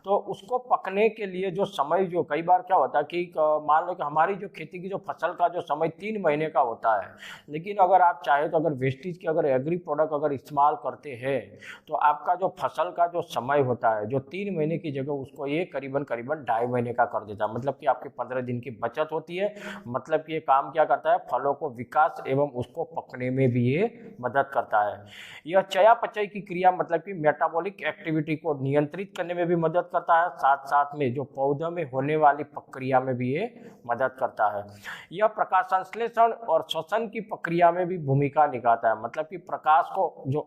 [SPEAKER 1] तो उसको पकने के लिए जो समय, जो कई बार क्या होता है कि मान लो कि हमारी जो खेती की जो फसल का जो समय 3 महीने का होता है, लेकिन अगर आप चाहे तो अगर वेस्टेज के अगर एग्री प्रोडक्ट अगर इस्तेमाल करते हैं तो आपका जो फसल का जो समय होता है जो 3 महीने की जगह उसको ये करीबन 2.5 महीने का कर देता है। मतलब कि आपके 15 दिन की बचत होती है। मतलब कि ये काम क्या करता है, फलों को विकास एवं उसको पकने में भी ये मदद करता है। यह चयापचय की क्रिया मतलब कि मेटाबॉलिक एक्टिविटी को नियंत्रित करने में भी मदद करता है, साथ साथ में जो पौधों में होने वाली प्रक्रिया में भी ये मदद करता है। यह प्रकाश संश्लेषण और श्वसन की प्रक्रिया में भी भूमिका निभाता है। मतलब कि प्रकाश को जो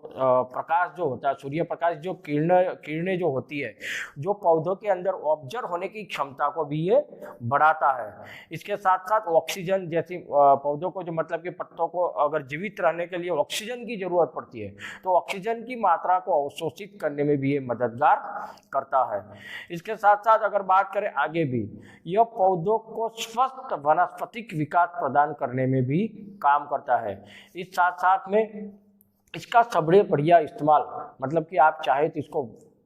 [SPEAKER 1] प्रकाश जो होता है, सूर्य प्रकाश जो किरणें जो होती है, जो पौधों के अंदर ऑब्जर्व होने की क्षमता को भी ये बढ़ाता है। इसके साथ साथ ऑक्सीजन जैसी पौधों को जो मतलब कि पत्तों को अगर जीवित रहने के लिए ऑक्सीजन की जरूरत पड़ती है तो ऑक्सीजन की मात्रा को अवशोषित करने में भी ये मददगार करता है। इसके साथ साथ अगर बात करें आगे भी, यह पौधों को स्वस्थ वनस्पतिक विकास प्रदान करने में भी काम करता है। इस साथ साथ में इसका सबसे बढ़िया इस्तेमाल, मतलब कि आप चाहे तो इसको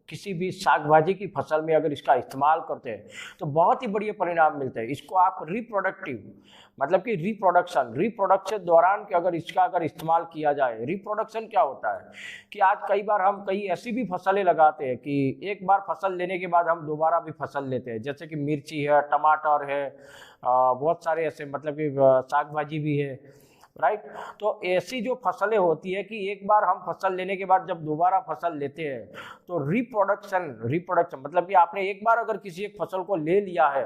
[SPEAKER 1] किसी भी साग भाजी की फसल में अगर इसका इस्तेमाल करते हैं तो बहुत ही बढ़िया परिणाम मिलते हैं। इसको आप रिप्रोडक्टिव मतलब कि रिप्रोडक्शन दौरान के अगर इसका अगर इस्तेमाल किया जाए, रिप्रोडक्शन क्या होता है कि आज कई बार हम कई ऐसी भी फसलें लगाते हैं कि एक बार फसल लेने के बाद हम दोबारा भी फसल लेते हैं, जैसे कि मिर्ची है, टमाटर है, बहुत सारे ऐसे मतलब कि साग भाजी भी है, राइट। तो ऐसी जो फसलें होती है कि एक बार हम फसल लेने के बाद जब दोबारा फसल लेते हैं तो रिप्रोडक्शन मतलब कि आपने एक बार अगर किसी एक फसल को ले लिया है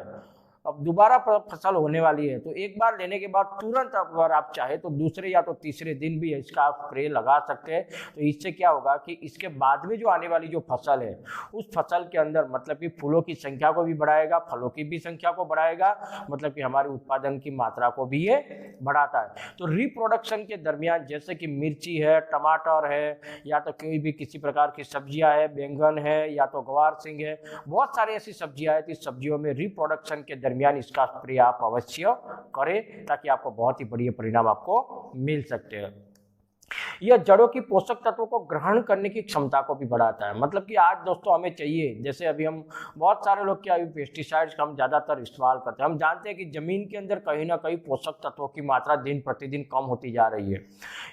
[SPEAKER 1] अब दोबारा फसल होने वाली है, तो एक बार लेने के बाद तुरंत अगर आप चाहे तो दूसरे या तो तीसरे दिन भी इसका आप स्प्रे लगा सकते हैं। तो इससे क्या होगा कि इसके बाद में जो आने वाली जो फसल है उस फसल के अंदर मतलब कि फूलों की संख्या को भी बढ़ाएगा, फलों की भी संख्या को बढ़ाएगा, मतलब कि हमारे उत्पादन की मात्रा को भी ये बढ़ाता है। तो रिप्रोडक्शन के दरमियान जैसे कि मिर्ची है, टमाटर है, या तो कोई भी किसी प्रकार की सब्जियां है, बैंगन है या तो गवार सिंह है, बहुत सारी ऐसी सब्जियां हैं, इस सब्जियों में रिप्रोडक्शन के दरमियान इसका स्प्रे आप अवश्य करें ताकि आपको बहुत ही बढ़िया परिणाम आपको मिल सकते हैं। यह जड़ों की पोषक तत्वों को ग्रहण करने की क्षमता को भी बढ़ाता है। मतलब कि आज दोस्तों हमें चाहिए, जैसे अभी हम बहुत सारे लोग क्या पेस्टिसाइड्स का हम ज़्यादातर इस्तेमाल करते हैं, हम जानते हैं कि ज़मीन के अंदर कहीं ना कहीं पोषक तत्वों की मात्रा दिन प्रतिदिन कम होती जा रही है।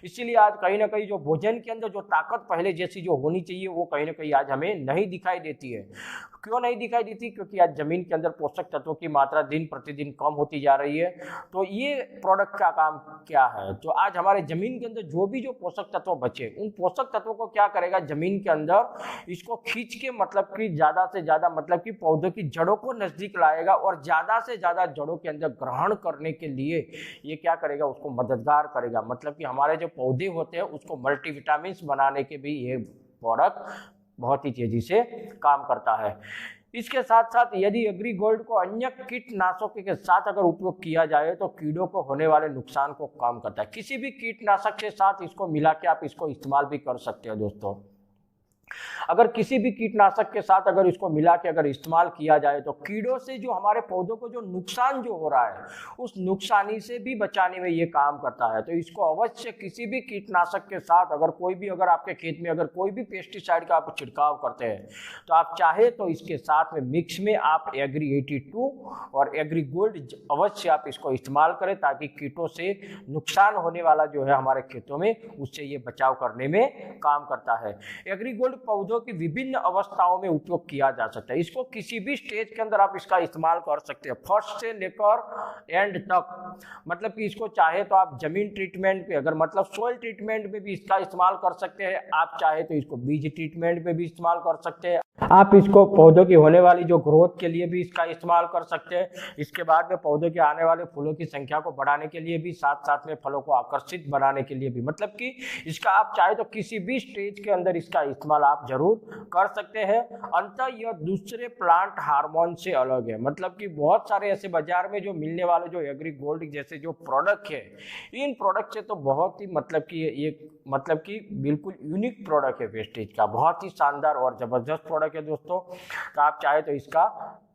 [SPEAKER 1] इसीलिए आज कहीं ना कहीं जो भोजन के अंदर जो ताकत पहले जैसी जो होनी चाहिए वो कहीं ना कहीं आज हमें नहीं दिखाई देती है। क्यों नहीं दिखाई देती? क्योंकि आज जमीन के अंदर पोषक तत्वों की मात्रा दिन प्रतिदिन कम होती जा रही है। तो ये प्रोडक्ट का काम क्या है? तो आज हमारे जमीन के अंदर जो भी जो पोषक तत्व बचे, उन पोषक तत्वों को क्या करेगा जमीन के अंदर, इसको खींच के मतलब कि ज़्यादा से ज़्यादा मतलब कि पौधों की जड़ों को नज़दीक लाएगा और ज़्यादा से ज़्यादा जड़ों के अंदर ग्रहण करने के लिए ये क्या करेगा, उसको मददगार करेगा। मतलब कि हमारे जो पौधे होते हैं उसको मल्टीविटामिन बनाने के भी ये प्रोडक्ट बहुत ही तेजी से काम करता है। इसके साथ साथ यदि एग्री गोल्ड को अन्य कीटनाशकों के साथ अगर उपयोग किया जाए तो कीड़ों को होने वाले नुकसान को कम करता है। किसी भी कीटनाशक के साथ इसको मिला के आप इसको इस्तेमाल भी कर सकते हो दोस्तों। अगर किसी भी कीटनाशक के साथ अगर इसको मिला के अगर इस्तेमाल किया जाए तो कीड़ों से जो हमारे पौधों को जो नुकसान जो हो रहा है उस नुकसानी से भी बचाने में ये काम करता है। तो इसको अवश्य किसी भी कीटनाशक के साथ अगर कोई भी अगर आपके खेत में अगर कोई भी पेस्टिसाइड का आप छिड़काव करते हैं तो आप चाहे तो इसके साथ में मिक्स में आप एग्री 82 और एग्री गोल्ड अवश्य आप इसको इस्तेमाल करें ताकि कीटों से नुकसान होने वाला जो है हमारे खेतों में उससे ये बचाव करने में काम करता है। एग्री गोल्ड पौधों की विभिन्न अवस्थाओं में उपयोग किया जा सकता है। इसको किसी भी स्टेज के अंदर आप इसका इस्तेमाल कर सकते हैं, फर्स्ट से लेकर एंड तक। मतलब कि इसको चाहे तो आप जमीन ट्रीटमेंट पे अगर मतलब सोइल ट्रीटमेंट में भी इसका इस्तेमाल कर सकते हैं, आप चाहे तो इसको बीज ट्रीटमेंट में भी इस्तेमाल कर सकते हैं, आप इसको पौधों की होने वाली जो ग्रोथ के लिए भी इसका इस्तेमाल कर सकते हैं। इसके बाद में पौधों के आने वाले फूलों की संख्या को बढ़ाने के लिए भी, साथ साथ में फलों को आकर्षित बनाने के लिए भी, मतलब कि इसका आप चाहे तो किसी भी स्टेज के अंदर इसका इस्तेमाल आप जरूर कर सकते हैं। अंततः यह दूसरे प्लांट हार्मोन से अलग है। मतलब कि बहुत सारे ऐसे बाजार में जो मिलने वाले जो एग्री गोल्ड जैसे जो प्रोडक्ट है, इन प्रोडक्ट से तो बहुत ही मतलब कि ये मतलब कि बिल्कुल यूनिक प्रोडक्ट है वेस्टेज का, बहुत ही शानदार और जबरदस्त प्रोडक्ट है दोस्तों। तो आप चाहे तो इसका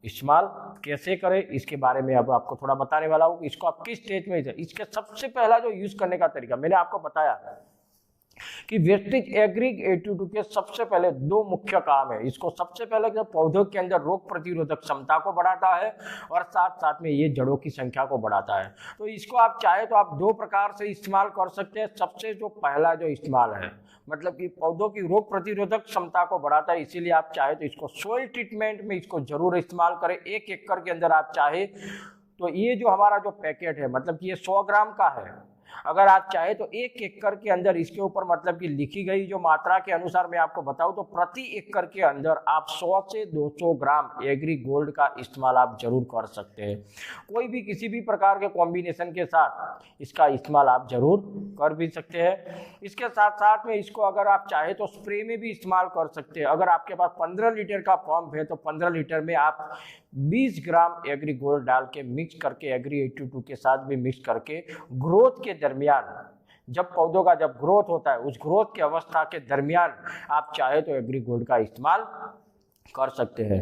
[SPEAKER 1] इस्तेमाल कैसे करें इसके बारे में अब आपको थोड़ा बताने वाला हूँ। इसको आप किस स्टेज में, इसके सबसे पहला जो यूज करने का तरीका मैंने आपको बताया कि वेस्टेज एग्री 82 के सबसे पहले दो मुख्य काम है। इसको सबसे पहले जो पौधों के अंदर रोग प्रतिरोधक क्षमता को बढ़ाता है और साथ साथ में ये जड़ों की संख्या को बढ़ाता है। तो इसको आप चाहे तो आप दो प्रकार से इस्तेमाल कर सकते हैं। सबसे जो पहला जो इस्तेमाल है मतलब कि पौधों की रोग प्रतिरोधक क्षमता को बढ़ाता है, इसीलिए आप चाहे तो इसको सोइल ट्रीटमेंट में इसको जरूर इस्तेमाल करें। 1 एकड़ के अंदर आप चाहे तो ये जो हमारा जो पैकेट है मतलब कि ये 100 ग्राम का है, अगर आप चाहे तो 1 एकड़ के अंदर इसके ऊपर मतलब कि लिखी गई जो मात्रा के अनुसार मैं आपको बताऊं तो प्रति एकड़ के अंदर आप 100 से 200 ग्राम एग्री गोल्ड का इस्तेमाल आप जरूर कर सकते हैं। कोई भी किसी भी प्रकार के कॉम्बिनेशन के साथ इसका इस्तेमाल आप जरूर कर भी सकते हैं। इसके साथ साथ में इसको अगर आप चाहे तो स्प्रे में भी इस्तेमाल कर सकते हैं। अगर आपके पास 15 लीटर का पंप है तो 15 लीटर में आप 20 ग्राम एग्री गोल्ड डाल के मिक्स करके एग्री 82 के साथ भी मिक्स करके ग्रोथ के दरमियान, जब पौधों का जब ग्रोथ होता है उस ग्रोथ की अवस्था के दरमियान आप चाहे तो एग्री गोल्ड का इस्तेमाल कर सकते हैं।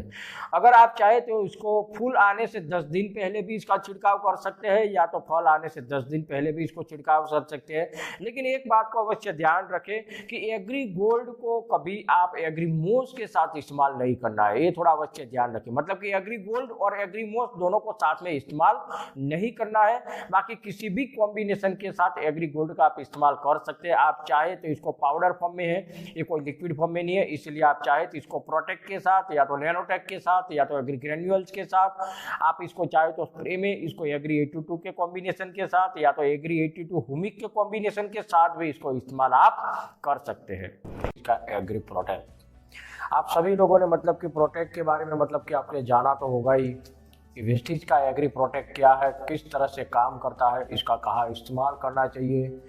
[SPEAKER 1] अगर आप चाहे तो इसको फूल आने से 10 दिन पहले भी इसका छिड़काव कर सकते हैं या तो फल आने से 10 दिन पहले भी इसको छिड़काव कर सकते हैं। लेकिन एक बात को अवश्य ध्यान रखें कि एग्री गोल्ड को कभी आप एग्रीमोस के साथ इस्तेमाल नहीं करना है, ये थोड़ा अवश्य ध्यान रखें। मतलब कि एग्री गोल्ड और एग्रीमोस दोनों को साथ में इस्तेमाल नहीं करना है। बाकी किसी भी कॉम्बिनेशन के साथ एग्री गोल्ड का आप इस्तेमाल कर सकते हैं। आप चाहे तो इसको पाउडर फॉर्म में है, ये कोई लिक्विड फॉर्म में नहीं है, इसलिए आप चाहे तो इसको प्रोटेक्ट के साथ या तो नैनोटेक के साथ या तो एग्री ग्रेन्यूल्स के साथ, आप इसको चाहे तो स्प्रे में इसको एग्री 82 के कॉम्बिनेशन के साथ या तो एग्री 82 हुमिक के कॉम्बिनेशन के साथ भी इसको इस्तेमाल आप कर सकते हैं। इसका एग्री प्रोटेक्ट, आप सभी लोगों ने मतलब कि प्रोटेक्ट के बारे में मतलब कि आपने जाना तो होगा ही। कि वेस्टेज का एग्री प्रोडक्ट क्या है, किस तरह से काम करता है, इसका कहाँ इस्तेमाल करना चाहिए,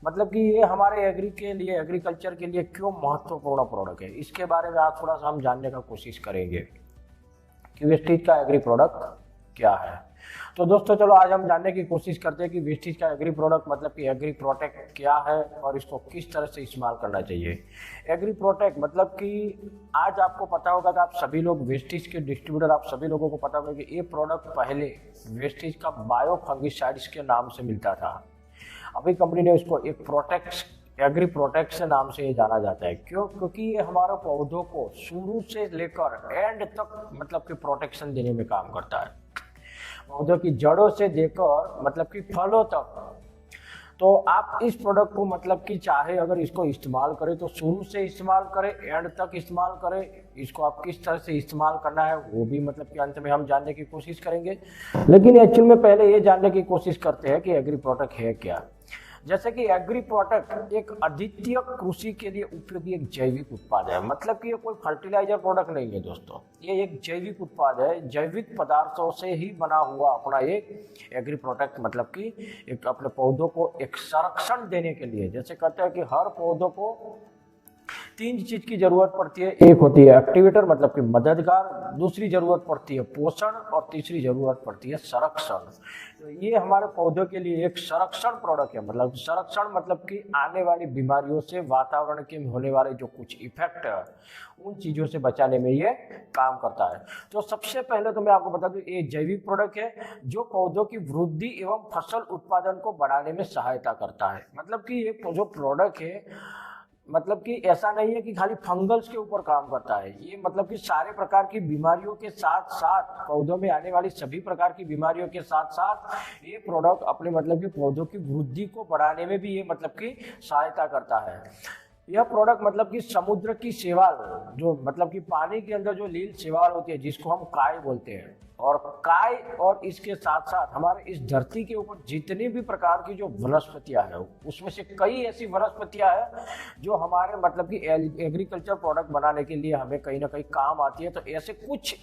[SPEAKER 1] मतलब कि ये हमारे एग्री के लिए, एग्रीकल्चर के लिए क्यों महत्वपूर्ण प्रोडक्ट है, इसके बारे में आज थोड़ा सा हम जानने का कोशिश करेंगे कि वेस्टेज का एग्री प्रोडक्ट क्या है। तो दोस्तों चलो आज हम जानने की कोशिश करते हैं कि वेस्टेज का एग्री प्रोडक्ट मतलब कि एग्री प्रोडक्ट क्या है और इसको किस तरह से इस्तेमाल करना चाहिए। एग्री प्रोडक्ट मतलब कि आज आपको पता होगा कि आप सभी लोग वेस्टेज के डिस्ट्रीब्यूटर, आप सभी लोगों को पता होगा कि ये प्रोडक्ट पहले वेस्टेज का बायो फंगिसाइड्स के नाम से मिलता था। अभी कंपनी ने इसको एक प्रोटेक्ट, एग्री प्रोटेक्ट से नाम से ये जाना जाता है। क्यों? क्योंकि ये हमारे पौधों को शुरू से लेकर एंड तक मतलब कि प्रोटेक्शन देने में काम करता है, पौधों की जड़ों से लेकर मतलब कि फलों तक। तो आप इस प्रोडक्ट को मतलब कि चाहे अगर इसको इस्तेमाल करें तो शुरू से इस्तेमाल करें, एंड तक इस्तेमाल करें, इसको आप किस तरह से इस्तेमाल करना है वो भी मतलब कि अंत में हम जानने की कोशिश करेंगे। लेकिन एक्चुअल में पहले ये जानने की कोशिश करते हैं कि एग्री प्रोडक्ट है क्या। जैसे कि एग्री प्रोडक्ट एक अद्वितीय कृषि के लिए उपयोगी एक जैविक उत्पाद है, मतलब कि ये कोई फर्टिलाइजर प्रोडक्ट नहीं है दोस्तों, ये एक जैविक उत्पाद है, जैविक पदार्थों से ही बना हुआ अपना एक एग्री प्रोडक्ट, मतलब कि एक अपने पौधों को एक संरक्षण देने के लिए। जैसे कहते हैं कि हर पौधों को तीन चीज की जरूरत पड़ती है, एक होती है एक्टिवेटर मतलब कि मददगार, दूसरी जरूरत पड़ती है पोषण और तीसरी जरूरत पड़ती है संरक्षण। तो ये हमारे पौधों के लिए एक संरक्षण प्रोडक्ट है, मतलब संरक्षण मतलब कि आने वाली बीमारियों से, वातावरण के होने वाले जो कुछ इफेक्ट है उन चीजों से बचाने में ये काम करता है। तो सबसे पहले तो मैं आपको बता दूं ये जैविक प्रोडक्ट है जो पौधों की वृद्धि एवं फसल उत्पादन को बढ़ाने में सहायता करता है। मतलब कि ये जो प्रोडक्ट है मतलब कि ऐसा नहीं है कि खाली फंगल्स के ऊपर काम करता है, ये मतलब कि सारे प्रकार की बीमारियों के साथ साथ, पौधों में आने वाली सभी प्रकार की बीमारियों के साथ साथ ये प्रोडक्ट अपने मतलब कि पौधों की वृद्धि को बढ़ाने में भी ये मतलब कि सहायता करता है। यह प्रोडक्ट मतलब कि समुद्र की शैवाल, जो मतलब कि पानी के अंदर जो लील शैवाल होती है जिसको हम काय बोलते हैं, और काय और इसके साथ साथ हमारे इस धरती के ऊपर जितनी भी प्रकार की जो वनस्पतियां हैं उसमें से कई ऐसी वनस्पतियां हैं जो हमारे मतलब कि एग्रीकल्चर प्रोडक्ट बनाने के लिए हमें कहीं ना कहीं काम आती है। तो ऐसे कुछ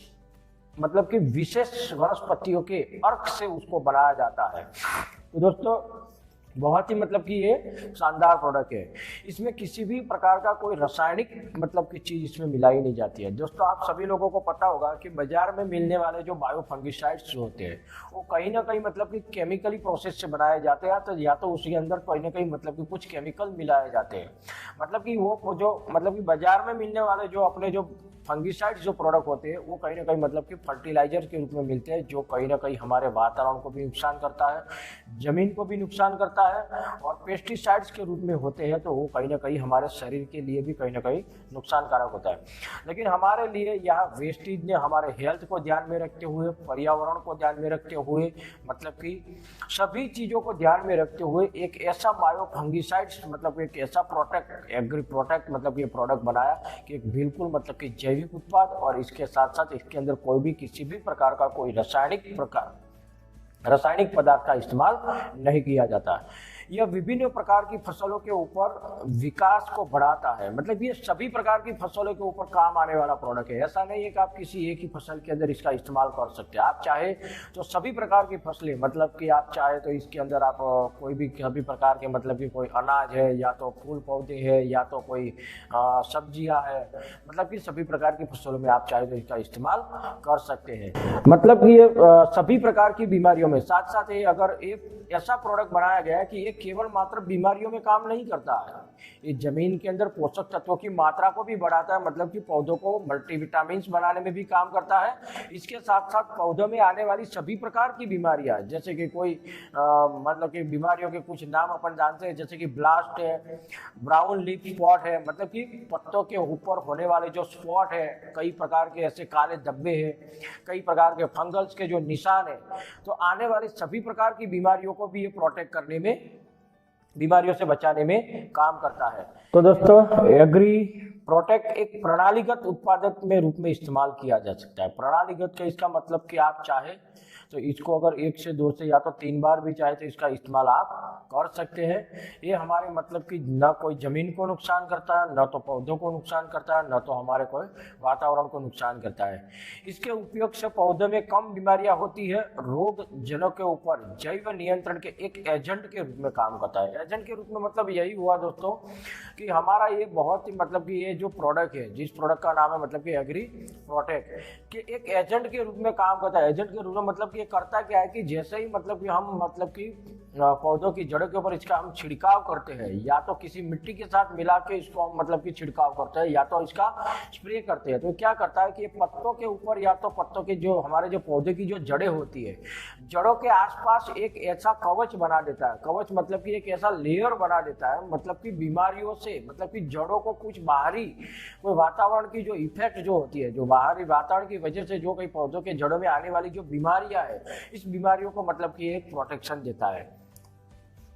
[SPEAKER 1] मतलब कि विशेष वनस्पतियों के अर्क से उसको बनाया जाता है। तो दोस्तों बहुत ही मतलब कि ये शानदार प्रोडक्ट है, इसमें किसी भी प्रकार का कोई रासायनिक मतलब की चीज इसमें मिलाई नहीं जाती है। दोस्तों आप सभी लोगों को पता होगा कि बाजार में मिलने वाले जो बायो फंगिसाइड्स होते हैं वो कहीं ना कहीं मतलब कि केमिकली प्रोसेस से बनाए जाते हैं, तो या तो उसके अंदर कहीं ना कहीं मतलब कि कुछ केमिकल मिलाए जाते हैं। मतलब कि वो जो मतलब कि बाजार में मिलने वाले जो अपने जो फंगिसाइड्स जो प्रोडक्ट होते हैं वो कहीं ना कहीं मतलब कि फर्टिलाइजर के रूप में मिलते हैं, जो कहीं ना कहीं हमारे वातावरण को भी नुकसान करता है, जमीन को भी नुकसान करता है, और पेस्टिसाइड्स के रूप में होते हैं तो वो कहीं ना कहीं हमारे शरीर के लिए भी कहीं ना कहीं नुकसानकारक होता है। लेकिन हमारे लिए यह वेस्टेज ने हमारे हेल्थ को ध्यान में रखते हुए, पर्यावरण को ध्यान में रखते हुए, मतलब कि सभी चीज़ों को ध्यान में रखते हुए एक ऐसा बायो फंगिसाइड्स मतलब एक ऐसा प्रोडक्ट, एग्री प्रोडक्ट मतलब ये प्रोडक्ट बनाया कि एक बिल्कुल मतलब कि जैविक उत्पाद, और इसके साथ साथ इसके अंदर कोई भी किसी भी प्रकार का कोई रासायनिक पदार्थ का इस्तेमाल नहीं किया जाता। यह विभिन्न प्रकार की फसलों के ऊपर विकास को बढ़ाता है, मतलब ये सभी प्रकार की फसलों के ऊपर काम आने वाला प्रोडक्ट है। ऐसा नहीं है कि आप किसी एक ही फसल के अंदर इसका इस्तेमाल कर सकते हैं, आप चाहे तो सभी प्रकार की फसलें, मतलब कि आप चाहे तो इसके अंदर आप कोई भी सभी प्रकार के मतलब कि कोई अनाज है, या तो फूल पौधे है, या तो कोई सब्जियां है, मतलब कि सभी प्रकार की फसलों में आप चाहे तो इसका इस्तेमाल कर सकते हैं। मतलब कि ये सभी प्रकार की बीमारियों में, साथ साथ ये अगर एक ऐसा प्रोडक्ट बनाया गया है कि ये केवल मात्र बीमारियों में काम नहीं करता है, ये जमीन के अंदर पोषक तत्वों की मात्रा को भी बढ़ाता है, मतलब कि पौधों को मल्टीविटामिन बनाने में भी काम करता है। इसके साथ साथ पौधों में आने वाली सभी प्रकार की बीमारियां, जैसे कि कोई मतलब कि बीमारियों के कुछ नाम अपन जानते हैं, जैसे कि ब्लास्ट है, ब्राउन लीफ स्पॉट है, मतलब कि पत्तों के ऊपर होने वाले जो स्पॉट है, कई प्रकार के ऐसे काले धब्बे हैं, कई प्रकार के फंगल्स के जो निशान है, तो आने वाली सभी प्रकार की बीमारियों को भी ये प्रोटेक्ट करने में, बीमारियों से बचाने में काम करता है। तो दोस्तों एग्री प्रोटेक्ट एक प्रणालीगत उत्पादक में रूप में इस्तेमाल किया जा सकता है। प्रणालीगत का इसका मतलब कि आप चाहे तो इसको अगर 1 से 2 से या तो 3 बार भी चाहे तो इसका इस्तेमाल आप कर सकते हैं। ये हमारे मतलब कि ना कोई ज़मीन को नुकसान करता है, ना तो पौधों को नुकसान करता है, ना तो हमारे कोई वातावरण को नुकसान करता है। इसके उपयोग से पौधे में कम बीमारियां होती है। रोग जड़ों के ऊपर जैव नियंत्रण के एक एजेंट के रूप में काम करता है। एजेंट के रूप में मतलब यही हुआ दोस्तों कि हमारा ये बहुत ही मतलब कि ये जो प्रोडक्ट है, जिस प्रोडक्ट का नाम है मतलब कि एग्री प्रोटेक्ट के एक एजेंट के रूप में काम करता है। एजेंट के रूप में मतलब कि ये करता क्या है कि जैसे ही मतलब कि हम मतलब कि पौधों की जड़ों के ऊपर इसका हम छिड़काव करते हैं, या तो किसी मिट्टी के साथ मिला के इसको हम मतलब कि छिड़काव करते हैं, या तो इसका स्प्रे करते हैं, तो क्या करता है कि ये पत्तों के ऊपर या तो पत्तों के जो हमारे जो पौधे की जो जड़ें होती है, जड़ों के आसपास एक ऐसा कवच बना देता है। कवच मतलब कि एक ऐसा लेयर बना देता है, मतलब कि बीमारियों से मतलब कि जड़ों को कुछ बाहरी कोई वातावरण की जो इफेक्ट जो होती है, जो बाहरी वातावरण की वजह से जो कई पौधों के जड़ों में आने वाली जो बीमारियां है, इस बीमारियों को मतलब कि एक प्रोटेक्शन देता है।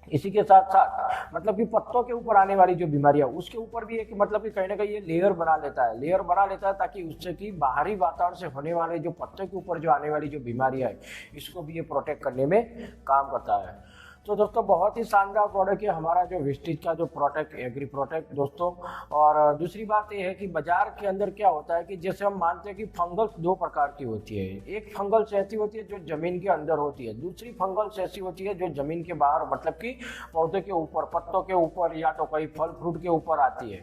[SPEAKER 1] इसी के साथ साथ मतलब कि पत्तों के ऊपर आने वाली जो बीमारियां, उसके ऊपर भी एक मतलब कि कहीं ना कहीं ये लेयर बना लेता है, लेयर बना लेता है ताकि उससे कि बाहरी वातावरण से होने वाले जो पत्तों के ऊपर जो आने वाली जो बीमारियां है, इसको भी ये प्रोटेक्ट करने में काम करता है। तो दोस्तों बहुत ही शानदार प्रोडक्ट है हमारा जो वेस्टीज का जो प्रोटेक्ट एग्री प्रोटेक्ट दोस्तों। और दूसरी बात यह है कि बाजार के अंदर क्या होता है कि जैसे हम मानते हैं कि फंगल्स 2 प्रकार की होती है। एक फंगल्स ऐसी होती है जो जमीन के अंदर होती है, दूसरी फंगल्स ऐसी होती है जो जमीन के बाहर मतलब कि पौधे के ऊपर, पत्तों के ऊपर या तो कोई फल फ्रूट के ऊपर आती है।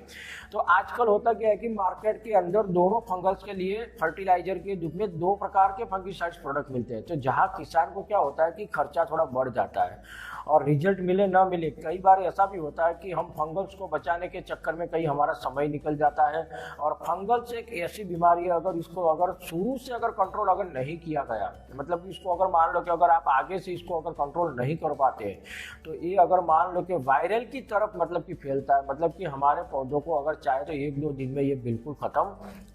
[SPEAKER 1] तो आजकल होता क्या है कि मार्केट के अंदर दोनों फंगल्स के लिए फर्टिलाइजर के रूप में 2 प्रकार के फंगिसाइड्स प्रोडक्ट मिलते हैं। तो जहाँ किसान को क्या होता है कि खर्चा थोड़ा बढ़ जाता है और रिजल्ट मिले ना मिले, कई बार ऐसा भी होता है कि हम फंगल्स को बचाने के चक्कर में कहीं हमारा समय निकल जाता है। और फंगल्स एक ऐसी बीमारी है, अगर इसको अगर शुरू से अगर कंट्रोल अगर नहीं किया गया, मतलब कि इसको अगर मान लो कि अगर आप आगे से इसको अगर कंट्रोल नहीं कर पाते हैं, तो ये अगर मान लो कि वायरल की तरफ मतलब कि फैलता है, मतलब कि हमारे पौधों को अगर चाहे तो 1-2 दिन में ये बिल्कुल ख़त्म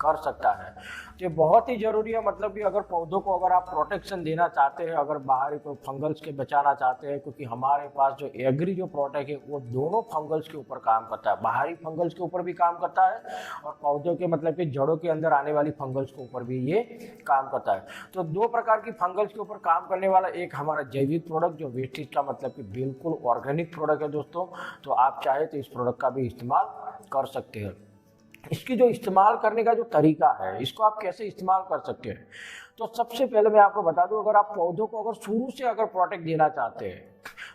[SPEAKER 1] कर सकता है। तो बहुत ही ज़रूरी है मतलब कि अगर पौधों को अगर आप प्रोटेक्शन देना चाहते हैं, अगर बाहरी कोई फंगल्स के बचाना चाहते हैं, क्योंकि हमारे पास जो एग्री जो प्रोटेक्ट है वो दोनों फंगल्स के ऊपर काम करता है। बाहरी फंगल्स के ऊपर भी काम करता है और पौधों के मतलब कि जड़ों के अंदर आने वाली फंगल्स के ऊपर भी ये काम करता है। तो 2 प्रकार की फंगल्स के ऊपर काम करने वाला एक हमारा जैविक प्रोडक्ट जो वेस्टीज का मतलब कि बिल्कुल ऑर्गेनिक प्रोडक्ट है दोस्तों। तो आप चाहे तो इस प्रोडक्ट का भी इस्तेमाल कर सकते हैं। इसकी जो इस्तेमाल करने का जो तरीका है, इसको आप कैसे इस्तेमाल कर सकते हैं, तो सबसे पहले मैं आपको बता दूं, अगर आप पौधों को अगर शुरू से अगर प्रोटेक्ट देना चाहते हैं,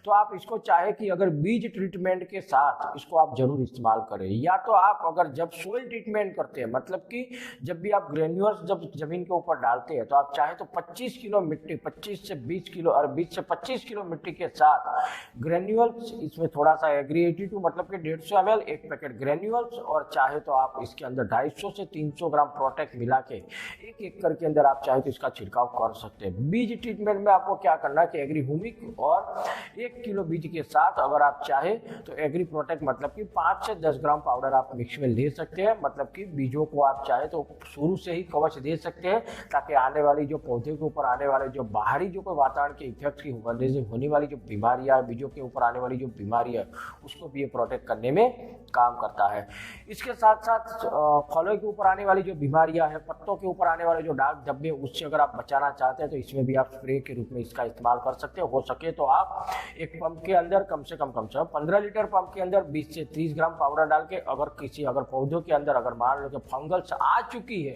[SPEAKER 1] तो आप इसको चाहे कि अगर बीज ट्रीटमेंट के साथ इसको आप जरूर इस्तेमाल करें, या तो आप अगर जब सोइल ट्रीटमेंट करते हैं, मतलब कि जब भी आप ग्रेन्यूल्स जब जमीन के ऊपर डालते हैं, तो आप चाहे तो 25 किलो मिट्टी, 25 से 20 किलो और 20 से 25 किलो मिट्टी के साथ ग्रेन्यूल्स, इसमें थोड़ा सा एग्री 82 मतलब कि 150 ml एक पैकेट ग्रेन्यूल्स, और चाहे तो आप इसके अंदर 250 से 300 ग्राम प्रोटेक्ट मिला के एक एकड़ के अंदर आप चाहे तो इसका छिड़काव कर सकते हैं। बीज ट्रीटमेंट में आपको क्या करना है कि एग्री हुमिक और 1 किलो बीज के साथ अगर आप चाहे तो एग्री प्रोटेक्ट मतलब कि 5 से 10 ग्राम पाउडर आप मिक्स में ले सकते हैं। मतलब कि बीजों को आप चाहे तो शुरू से ही कवच दे सकते हैं, ताकि आने वाली जो पौधे के ऊपर आने वाले जो बाहरी जो कोई वातावरण के इफेक्ट की वजह से होने वाली जो बीमारियां, बीजों के ऊपर आने वाली जो बीमारियां, उसको भी ये प्रोटेक्ट करने में काम करता है। इसके साथ साथ फलों के ऊपर आने वाली जो बीमारियां हैं, पत्तों के ऊपर आने वाले जो दाग धब्बे, उससे अगर आप बचाना चाहते हैं तो इसमें भी आप स्प्रे के रूप में इसका इस्तेमाल कर सकते हैं। हो सके तो आप एक पंप के अंदर कम से कम 15 लीटर पंप के अंदर 20 से 30 ग्राम पाउडर डाल के अगर पौधों के अंदर अगर मान लो कि फंगल्स आ चुकी है,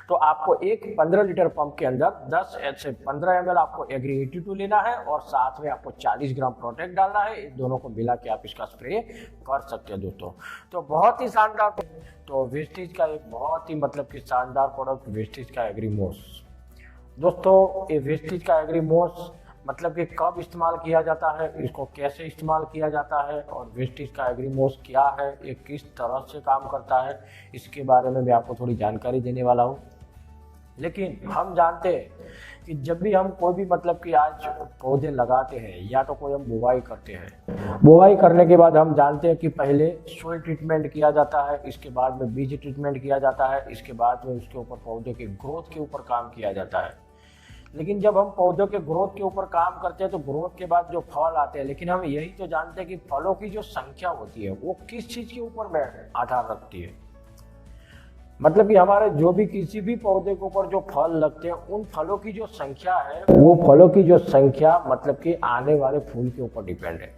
[SPEAKER 1] तो आपको एक 15 लीटर पंप के अंदर 10 से 15 ml आपको एग्री 82 लेना है और साथ में आपको 40 ग्राम प्रोटेक्ट डालना है। इन दोनों को मिला के आप इसका स्प्रे कर सकते हैं दोस्तों। तो बहुत ही शानदार, तो वेस्टीज का एक बहुत ही मतलब कि शानदार प्रोडक्ट वेस्टीज का एग्रीमोस दोस्तों। ये वेस्टीज का एग्रीमोस मतलब कि कब इस्तेमाल किया जाता है, इसको कैसे इस्तेमाल किया जाता है, और वेस्टीज का एग्रीमोस क्या है, ये किस तरह से काम करता है, इसके बारे में मैं आपको थोड़ी जानकारी देने वाला हूँ। लेकिन हम जानते हैं कि जब भी हम कोई भी मतलब कि आज पौधे लगाते हैं, या तो कोई हम बुवाई करते हैं, बुवाई करने के बाद हम जानते हैं कि पहले सोइल ट्रीटमेंट किया जाता है, इसके बाद में बीज ट्रीटमेंट किया जाता है, इसके बाद में उसके ऊपर पौधे के ग्रोथ के ऊपर काम किया जाता है। लेकिन जब हम पौधों के ग्रोथ के ऊपर काम करते हैं तो ग्रोथ के बाद जो फल आते हैं, लेकिन हम यही तो जानते हैं कि फलों की जो संख्या होती है वो किस चीज़ के ऊपर में आधार रखती है। मतलब कि हमारे जो भी किसी भी पौधे के ऊपर जो फल लगते हैं उन फलों की जो संख्या है वो फलों की जो संख्या मतलब कि आने वाले फूल के ऊपर डिपेंड है।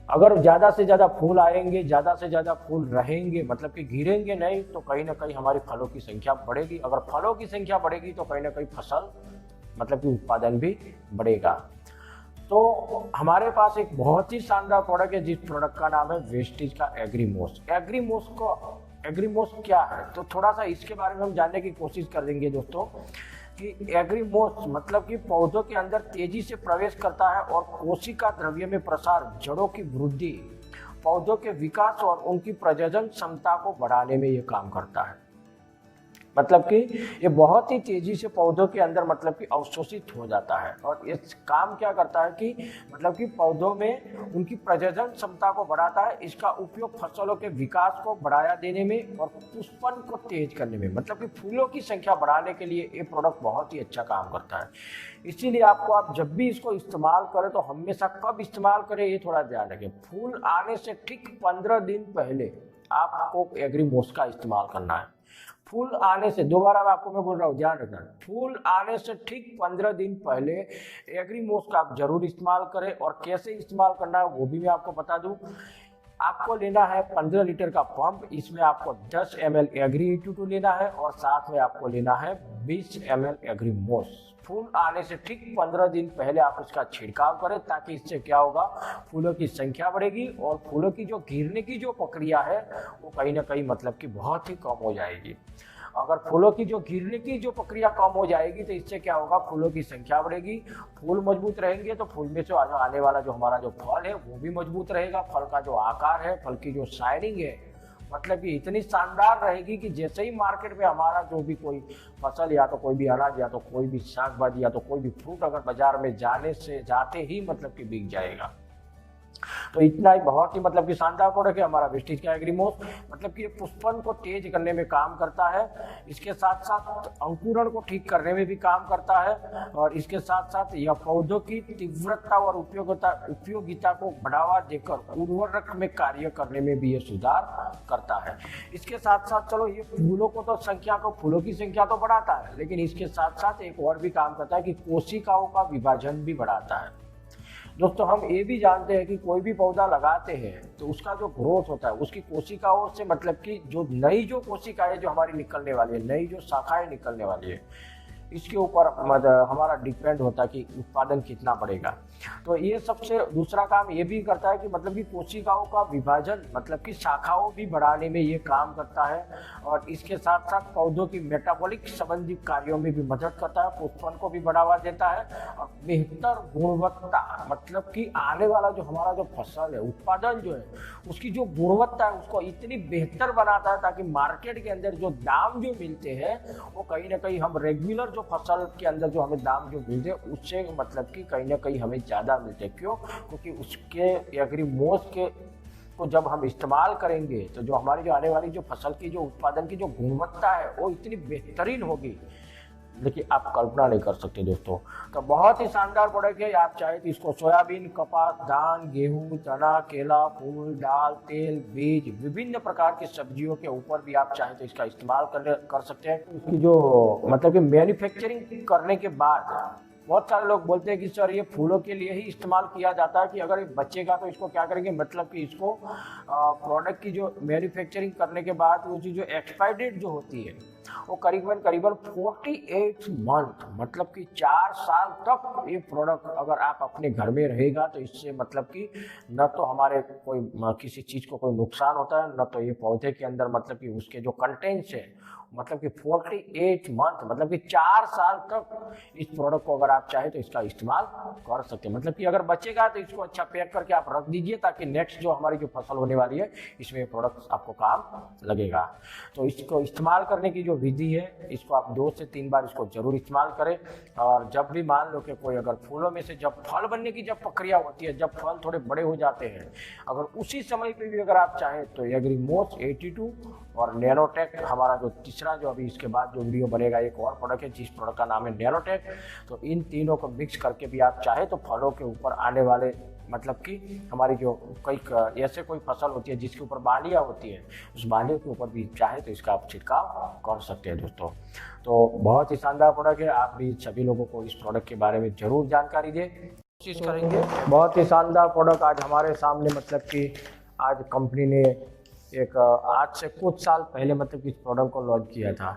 [SPEAKER 1] अगर ज़्यादा से ज़्यादा फूल आएंगे, ज़्यादा से ज़्यादा फूल रहेंगे, मतलब कि गिरेंगे नहीं, तो कहीं ना कहीं हमारी फलों की संख्या बढ़ेगी। अगर फलों की संख्या बढ़ेगी तो कहीं ना कहीं फसल मतलब कि उत्पादन भी बढ़ेगा। तो हमारे पास एक बहुत ही शानदार प्रोडक्ट है जिस प्रोडक्ट का नाम है वेस्टीज का एग्रीमोस। एग्रीमोस क्या है तो थोड़ा सा इसके बारे में हम जानने की कोशिश करेंगे दोस्तों कि एग्रीमोस मतलब कि पौधों के अंदर तेजी से प्रवेश करता है और कोशिका द्रव्य में प्रसार, जड़ों की वृद्धि, पौधों के विकास और उनकी प्रजनन क्षमता को बढ़ाने में ये काम करता है। मतलब कि ये बहुत ही तेजी से पौधों के अंदर मतलब कि अवशोषित हो जाता है और ये काम क्या करता है कि मतलब कि पौधों में उनकी प्रजनन क्षमता को बढ़ाता है। इसका उपयोग फसलों के विकास को बढ़ावा देने में और पुष्पन को तेज करने में, मतलब कि फूलों की संख्या बढ़ाने के लिए ये प्रोडक्ट बहुत ही अच्छा काम करता है। इसीलिए आप जब भी इसको इस्तेमाल करें तो हमेशा कब इस्तेमाल करें ये थोड़ा ध्यान रखें। फूल आने से ठीक 15 दिन पहले आपको एग्रीमोस का इस्तेमाल करना है। फूल आने से, दोबारा मैं बोल रहा हूँ, ध्यान रखना, फूल आने से ठीक 15 दिन पहले एग्रीमोस का आप जरूर इस्तेमाल करें। और कैसे इस्तेमाल करना है वो भी मैं आपको बता दूं। आपको लेना है 15 लीटर का पंप, इसमें आपको 10 ml एग्री 82 लेना है और साथ में आपको लेना है 20 ml एग्रीमोस। फूल आने से ठीक 15 दिन पहले आप उसका छिड़काव करें ताकि इससे क्या होगा, फूलों की संख्या बढ़ेगी और फूलों की जो गिरने की जो प्रक्रिया है वो कहीं ना कहीं मतलब कि बहुत ही कम हो जाएगी। अगर फूलों की जो गिरने की जो प्रक्रिया कम हो जाएगी तो इससे क्या होगा, फूलों की संख्या बढ़ेगी, फूल मजबूत रहेंगे तो फूल में से आने वाला जो हमारा जो फल है वो भी मजबूत रहेगा। फल का जो आकार है, फल की जो शाइनिंग है मतलब कि इतनी शानदार रहेगी कि जैसे ही मार्केट में हमारा जो भी कोई फसल या तो कोई भी अनाज या तो कोई भी साग भाजी या तो कोई भी फ्रूट अगर बाजार में जाते ही मतलब कि बिक जाएगा। तो इतना ही बहुत ही मतलब कि शानदार प्रोडक्ट है हमारा वेस्टीज का एग्रीमोस। मतलब कि ये पुष्पन को तेज करने में काम करता है, इसके साथ साथ अंकुरण को ठीक करने में भी काम करता है और इसके साथ साथ यह पौधों की तीव्रता और उपयोगिता को बढ़ावा देकर उर्वरक में कार्य करने में भी ये सुधार करता है। इसके साथ साथ चलो ये फूलों की संख्या तो बढ़ाता है, लेकिन इसके साथ साथ एक और भी काम करता है कि कोशिकाओं का विभाजन भी बढ़ाता है। दोस्तों हम ये भी जानते हैं कि कोई भी पौधा लगाते हैं तो उसका जो ग्रोथ होता है उसकी कोशिकाओं से, मतलब कि जो नई जो कोशिकाएं जो हमारी निकलने वाली है, नई जो शाखाएं निकलने वाली है, इसके ऊपर हमारा डिपेंड होता है कि उत्पादन कितना बढ़ेगा। तो ये सबसे दूसरा काम ये भी करता है कि मतलब कि कोशिकाओं का विभाजन मतलब कि शाखाओं भी बढ़ाने में ये काम करता है और इसके साथ साथ पौधों की मेटाबॉलिक संबंधी कार्यों में भी मदद करता है, पुष्पन को भी बढ़ावा देता है और बेहतर गुणवत्ता मतलब कि आने वाला जो हमारा जो फसल है, उत्पादन जो है उसकी जो गुणवत्ता है उसको इतनी बेहतर बनाता है ताकि मार्केट के अंदर जो दाम जो मिलते हैं वो कहीं ना कहीं हम रेगुलर जो फसल के अंदर जो हमें दाम जो मिलते हैं उससे मतलब कि कहीं ना कहीं हमें ज़्यादा मिलते हैं। क्यों? क्योंकि उसके एग्रीमोस के को जब हम इस्तेमाल करेंगे तो जो हमारी जो आने वाली जो फसल की जो उत्पादन की जो गुणवत्ता है वो इतनी बेहतरीन होगी, लेकिन आप कल्पना नहीं कर सकते दोस्तों। तो बहुत ही शानदार प्रोडक्ट है। आप चाहे तो इसको सोयाबीन, कपास, धान, गेहूं, चना, केला, फूल, दाल, तेल, बीज, विभिन्न प्रकार की सब्जियों के ऊपर भी आप चाहे तो इसका इस्तेमाल कर सकते हैं। इसकी जो मतलब कि मैन्युफैक्चरिंग करने के बाद बहुत सारे लोग बोलते हैं कि सर ये फूलों के लिए ही इस्तेमाल किया जाता है कि अगर ये बचेगा तो इसको क्या करेंगे, मतलब कि इसको प्रोडक्ट की जो मैन्युफैक्चरिंग करने के बाद उसकी जो एक्सपायरी डेट जो होती है वो करीबन 48 मंथ मतलब कि 4 साल तक ये प्रोडक्ट अगर आप अपने घर में रहेगा तो इससे मतलब कि न तो हमारे कोई किसी चीज़ को कोई नुकसान होता है, न तो ये पौधे के अंदर मतलब कि उसके जो कंटेंट्स है मतलब कि 48 मंथ मतलब कि 4 साल तक इस प्रोडक्ट को अगर आप चाहे तो इसका इस्तेमाल कर सकते हैं। मतलब कि अगर बचेगा तो इसको अच्छा पैक करके आप रख दीजिए ताकि नेक्स्ट जो हमारी जो फसल होने वाली है इसमें प्रोडक्ट आपको काम लगेगा। तो इसको इस्तेमाल करने की जो विधि है इसको आप 2 से 3 बार इसको जरूर इस्तेमाल करें। और जब भी मान लो कि कोई अगर फूलों में से जब फल बनने की जब प्रक्रिया होती है, जब फल थोड़े बड़े हो जाते हैं, अगर उसी समय पे भी अगर आप चाहें तो एग्रीमोस 82 और नैनोटेक हमारा जो तीसरा, जो अभी इसके बाद जो वीडियो बनेगा, एक और प्रोडक्ट है जिस प्रोडक्ट का नाम है नैनोटेक। तो इन तीनों को मिक्स करके भी आप चाहे तो फलों के ऊपर आने वाले, मतलब कि हमारी जो कई ऐसे कोई फसल होती है जिसके ऊपर बालियाँ होती है, उस बालियों के ऊपर भी चाहे तो इसका आप छिड़काव कर सकते हैं दोस्तों। तो बहुत ही शानदार प्रोडक्ट है, आप भी सभी लोगों को इस प्रोडक्ट के बारे में ज़रूर जानकारी दें, कोशिश करेंगे। बहुत ही शानदार प्रोडक्ट आज हमारे सामने, मतलब कि आज कंपनी ने एक आज से कुछ साल पहले मतलब कि इस प्रोडक्ट को लॉन्च किया था,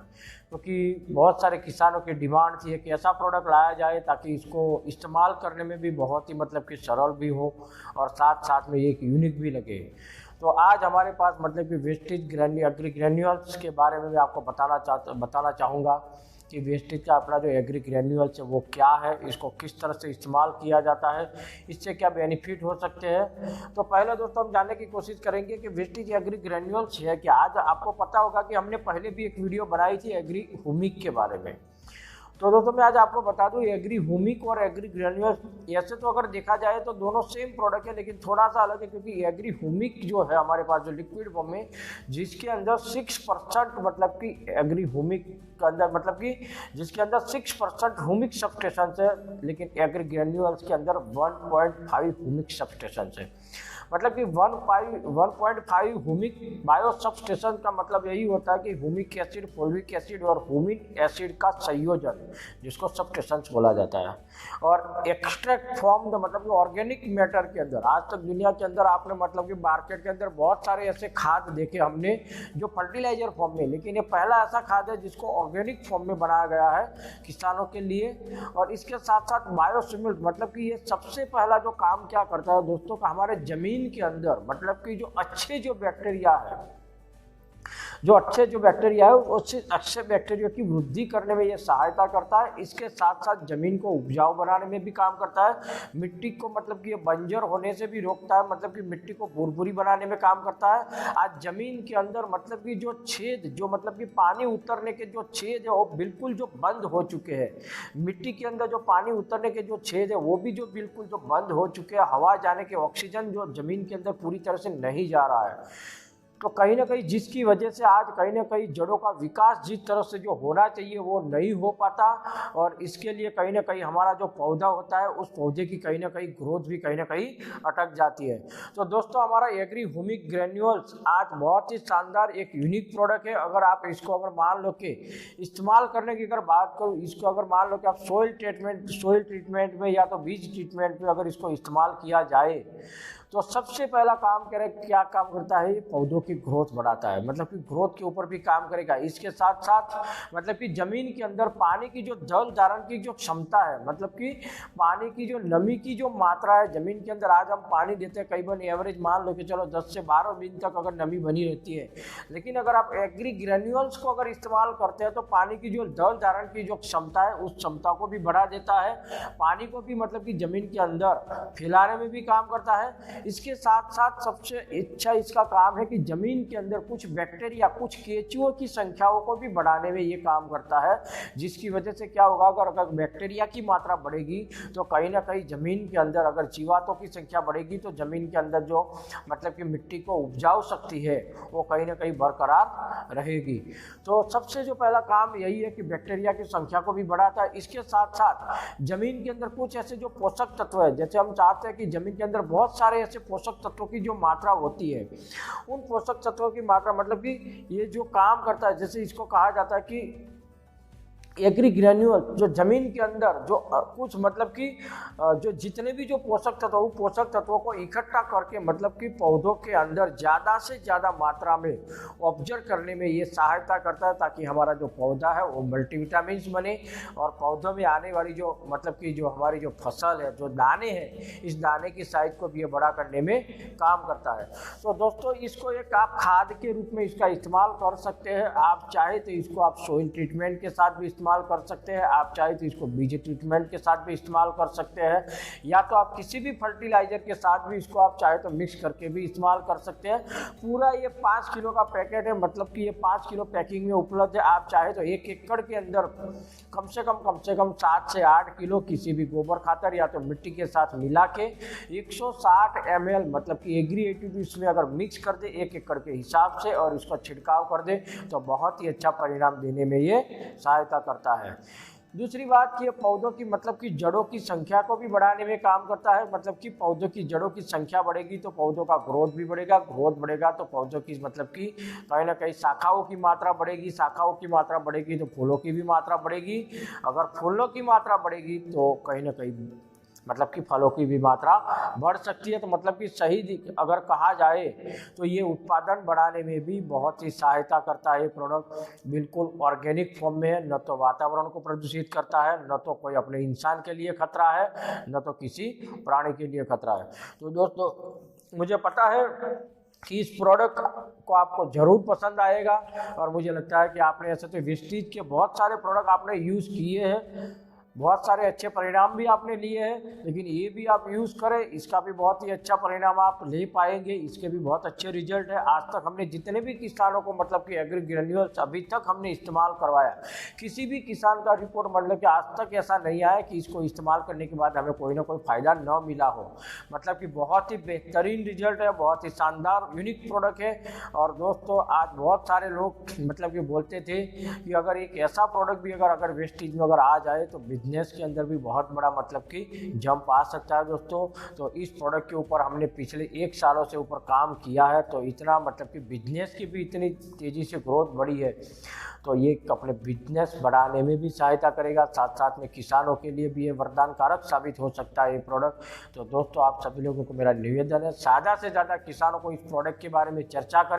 [SPEAKER 1] क्योंकि बहुत सारे किसानों की डिमांड थी कि ऐसा प्रोडक्ट लाया जाए ताकि इसको इस्तेमाल करने में भी बहुत ही मतलब कि सरल भी हो और साथ साथ में एक यूनिक भी लगे। तो आज हमारे पास मतलब कि वेस्टेज एग्री ग्रैन्यूल्स के बारे में मैं आपको बताना चाहूँगा कि वेस्टेज का अपना जो एग्री ग्रैन्यूल्स है वो क्या है, इसको किस तरह से इस्तेमाल किया जाता है, इससे क्या बेनिफिट हो सकते हैं। तो पहले दोस्तों हम जानने की कोशिश करेंगे कि वेस्टेज एग्री ग्रैन्यूल्स है कि आज आपको पता होगा कि हमने पहले भी एक वीडियो बनाई थी एग्री ह्यूमिक के बारे में। तो दोस्तों मैं आज आपको बता दूं, एग्री ह्यूमिक और एग्री ग्रैन्यूल्स ऐसे तो अगर देखा जाए तो दोनों सेम प्रोडक्ट है, लेकिन थोड़ा सा अलग है, क्योंकि एग्री ह्यूमिक जो है हमारे पास जो लिक्विड फॉर्म में, जिसके अंदर 6% मतलब कि एग्री ह्यूमिक के अंदर मतलब कि जिसके अंदर 6% ह्यूमिक सब्सटेंस है, लेकिन एग्री ग्रैन्यूल्स के अंदर 1.5 ह्यूमिक सब्सटेंस है। मतलब कि 1.5 ह्यूमिक बायो सब्सटेंस का मतलब यही होता है कि ह्यूमिक एसिड, फोलिक एसिड और ह्यूमिक एसिड का संयोजन, जिसको सब्सटेंस बोला जाता है। और एक्सट्रैक्ट फ्रॉम द मतलब कि ऑर्गेनिक मैटर के अंदर, आज तक दुनिया के अंदर आपने मतलब कि मार्केट के अंदर बहुत सारे ऐसे खाद देखे हमने जो फर्टिलाइजर फॉर्म में, लेकिन ये पहला ऐसा खाद है जिसको ऑर्गेनिक फॉर्म में बनाया गया है किसानों के लिए। और इसके साथ साथ बायोसिमिलर, मतलब कि ये सबसे पहला जो काम क्या करता है दोस्तों का, हमारे जमीन के अंदर मतलब कि जो अच्छे जो बैक्टीरिया है उस अच्छे बैक्टीरिया की वृद्धि करने में ये सहायता करता है। इसके साथ साथ जमीन को उपजाऊ बनाने में भी काम करता है, मिट्टी को मतलब कि ये बंजर होने से भी रोकता है, मतलब कि मिट्टी को भुरभुरी बनाने में काम करता है। आज जमीन के अंदर मतलब कि जो छेद, जो मतलब कि पानी उतरने के जो छेद है वो बिल्कुल जो बंद हो चुके हैं, मिट्टी के अंदर जो पानी उतरने के जो छेद है वो भी जो बिल्कुल जो बंद हो चुके हैं, हवा जाने के, ऑक्सीजन जो जमीन के अंदर पूरी तरह से नहीं जा रहा है। तो कहीं ना कहीं जिसकी वजह से आज कहीं ना कहीं जड़ों का विकास जिस तरह से जो होना चाहिए वो नहीं हो पाता, और इसके लिए कहीं ना कहीं हमारा जो पौधा होता है उस पौधे की कहीं ना कहीं ग्रोथ भी कहीं ना कहीं अटक जाती है। तो दोस्तों हमारा एग्री ह्यूमिक ग्रैन्यूल्स आज बहुत ही शानदार एक यूनिक प्रोडक्ट है। अगर आप इसको अगर मान लो कि इस्तेमाल करने की अगर बात करूँ, इसको अगर मान लो कि आप सॉइल ट्रीटमेंट में या तो बीज ट्रीटमेंट में अगर इसको इस्तेमाल किया जाए तो सबसे पहला काम क्या काम करता है, ये पौधों की ग्रोथ बढ़ाता है, मतलब कि ग्रोथ के ऊपर भी काम करेगा। इसके साथ साथ मतलब कि जमीन के अंदर पानी की जो जल धारण की जो क्षमता है, मतलब कि पानी की जो नमी की जो मात्रा है जमीन के अंदर, आज हम पानी देते हैं करीबन एवरेज मान लो कि चलो 10 से 12 दिन तक अगर नमी बनी रहती है, लेकिन अगर आप एग्री ग्रैन्यूल्स को अगर इस्तेमाल करते हैं तो पानी की जो जल धारण की जो क्षमता है उस क्षमता को भी बढ़ा देता है, पानी को भी मतलब कि जमीन के अंदर फैलाने में भी काम करता है। इसके साथ साथ सबसे अच्छा इसका काम है कि जमीन के अंदर कुछ बैक्टीरिया, कुछ केंचुओं की संख्याओं को भी बढ़ाने में ये काम करता है, जिसकी वजह से क्या होगा, अगर बैक्टीरिया की मात्रा बढ़ेगी तो कहीं ना कहीं जमीन के अंदर अगर जीवातों की संख्या बढ़ेगी तो जमीन के अंदर जो मतलब कि मिट्टी को उपजाऊ शक्ति है वो कहीं ना कहीं बरकरार रहेगी। तो सबसे जो पहला काम यही है कि बैक्टीरिया की संख्या को भी बढ़ाता है। इसके साथ साथ जमीन के अंदर कुछ ऐसे जो पोषक तत्व है, जैसे हम चाहते हैं कि जमीन के अंदर बहुत सारे ऐसे पोषक तत्वों की जो मात्रा होती है, उन पोषक तत्वों की मात्रा मतलब कि ये जो काम करता है, जैसे इसको कहा जाता है कि एग्री ग्रैन्यूल जो जमीन के अंदर जो कुछ मतलब कि जो जितने भी जो पोषक तत्व, वो पोषक तत्वों को इकट्ठा करके मतलब कि पौधों के अंदर ज़्यादा से ज़्यादा मात्रा में ऑब्जर्व करने में ये सहायता करता है, ताकि हमारा जो पौधा है वो मल्टीविटामिन्स बने और पौधों में आने वाली जो मतलब कि जो हमारी जो फसल है, जो दाने हैं, इस दाने की साइज को भी ये बड़ा करने में काम करता है। तो दोस्तों इसको एक आप खाद के रूप में इसका इस्तेमाल कर सकते हैं, आप चाहे तो इसको आप सॉइल ट्रीटमेंट के साथ भी इस्तेमाल इस्तेमाल कर सकते हैं, आप चाहे तो इसको बीज ट्रीटमेंट के साथ भी इस्तेमाल कर सकते हैं, या तो आप किसी भी फर्टिलाइज़र के साथ भी इसको आप चाहे तो मिक्स करके भी इस्तेमाल कर सकते हैं। पूरा ये 5 किलो का पैकेट है, मतलब कि ये 5 किलो पैकिंग में उपलब्ध है। आप चाहे तो 1 एकड़ के अंदर कम से कम 7 से 8 किलो किसी भी गोबर खातर या तो मिट्टी के साथ मिला के 160 ml मतलब कि एग्री एटीट्यूड इसमें अगर मिक्स कर दे 1 एकड़ के हिसाब से और इसका छिड़काव कर दे तो बहुत ही अच्छा परिणाम देने में ये सहायता करता है। दूसरी बात कि पौधों की मतलब कि जड़ों की संख्या को भी बढ़ाने में काम करता है। मतलब कि पौधों की जड़ों की संख्या बढ़ेगी तो पौधों का ग्रोथ भी बढ़ेगा, ग्रोथ बढ़ेगा तो पौधों की मतलब कि कहीं ना कहीं शाखाओं की मात्रा बढ़ेगी, शाखाओं की मात्रा बढ़ेगी तो फूलों की भी मात्रा बढ़ेगी, अगर फूलों की मात्रा बढ़ेगी तो कहीं ना कहीं मतलब कि फलों की भी मात्रा बढ़ सकती है। तो मतलब कि सही अगर कहा जाए तो ये उत्पादन बढ़ाने में भी बहुत ही सहायता करता है। ये प्रोडक्ट बिल्कुल ऑर्गेनिक फॉर्म में है, न तो वातावरण को प्रदूषित करता है, न तो कोई अपने इंसान के लिए खतरा है, न तो किसी प्राणी के लिए खतरा है। तो दोस्तों मुझे पता है कि इस प्रोडक्ट को आपको ज़रूर पसंद आएगा और मुझे लगता है कि आपने ऐसे तो वेस्टीज के बहुत सारे प्रोडक्ट आपने यूज़ किए हैं, बहुत सारे अच्छे परिणाम भी आपने लिए हैं, लेकिन ये भी आप यूज़ करें, इसका भी बहुत ही अच्छा परिणाम आप ले पाएंगे, इसके भी बहुत अच्छे रिजल्ट है। आज तक हमने जितने भी किसानों को मतलब कि एग्री ग्रेन्यूल्स अभी तक हमने इस्तेमाल करवाया, किसी भी किसान का रिपोर्ट मतलब कि आज तक ऐसा नहीं आया कि इसको इस्तेमाल करने के बाद हमें कोई ना कोई फ़ायदा न मिला हो। मतलब कि बहुत ही बेहतरीन रिजल्ट है, बहुत ही शानदार यूनिक प्रोडक्ट है। और दोस्तों आज बहुत सारे लोग मतलब कि बोलते थे कि अगर एक ऐसा प्रोडक्ट भी अगर वेस्टीज में अगर आ जाए तो बिजनेस के अंदर भी बहुत बड़ा मतलब कि जंप आ सकता है दोस्तों। तो इस प्रोडक्ट के ऊपर हमने पिछले 1 सालों से ऊपर काम किया है, तो इतना मतलब कि बिजनेस की भी इतनी तेज़ी से ग्रोथ बढ़ी है, तो ये अपने बिजनेस बढ़ाने में भी सहायता करेगा, साथ साथ में किसानों के लिए भी ये वरदान कारक साबित हो सकता है ये प्रोडक्ट। तो दोस्तों आप सभी लोगों को मेरा निवेदन है ज़्यादा से ज़्यादा किसानों को इस प्रोडक्ट के बारे में चर्चा करें।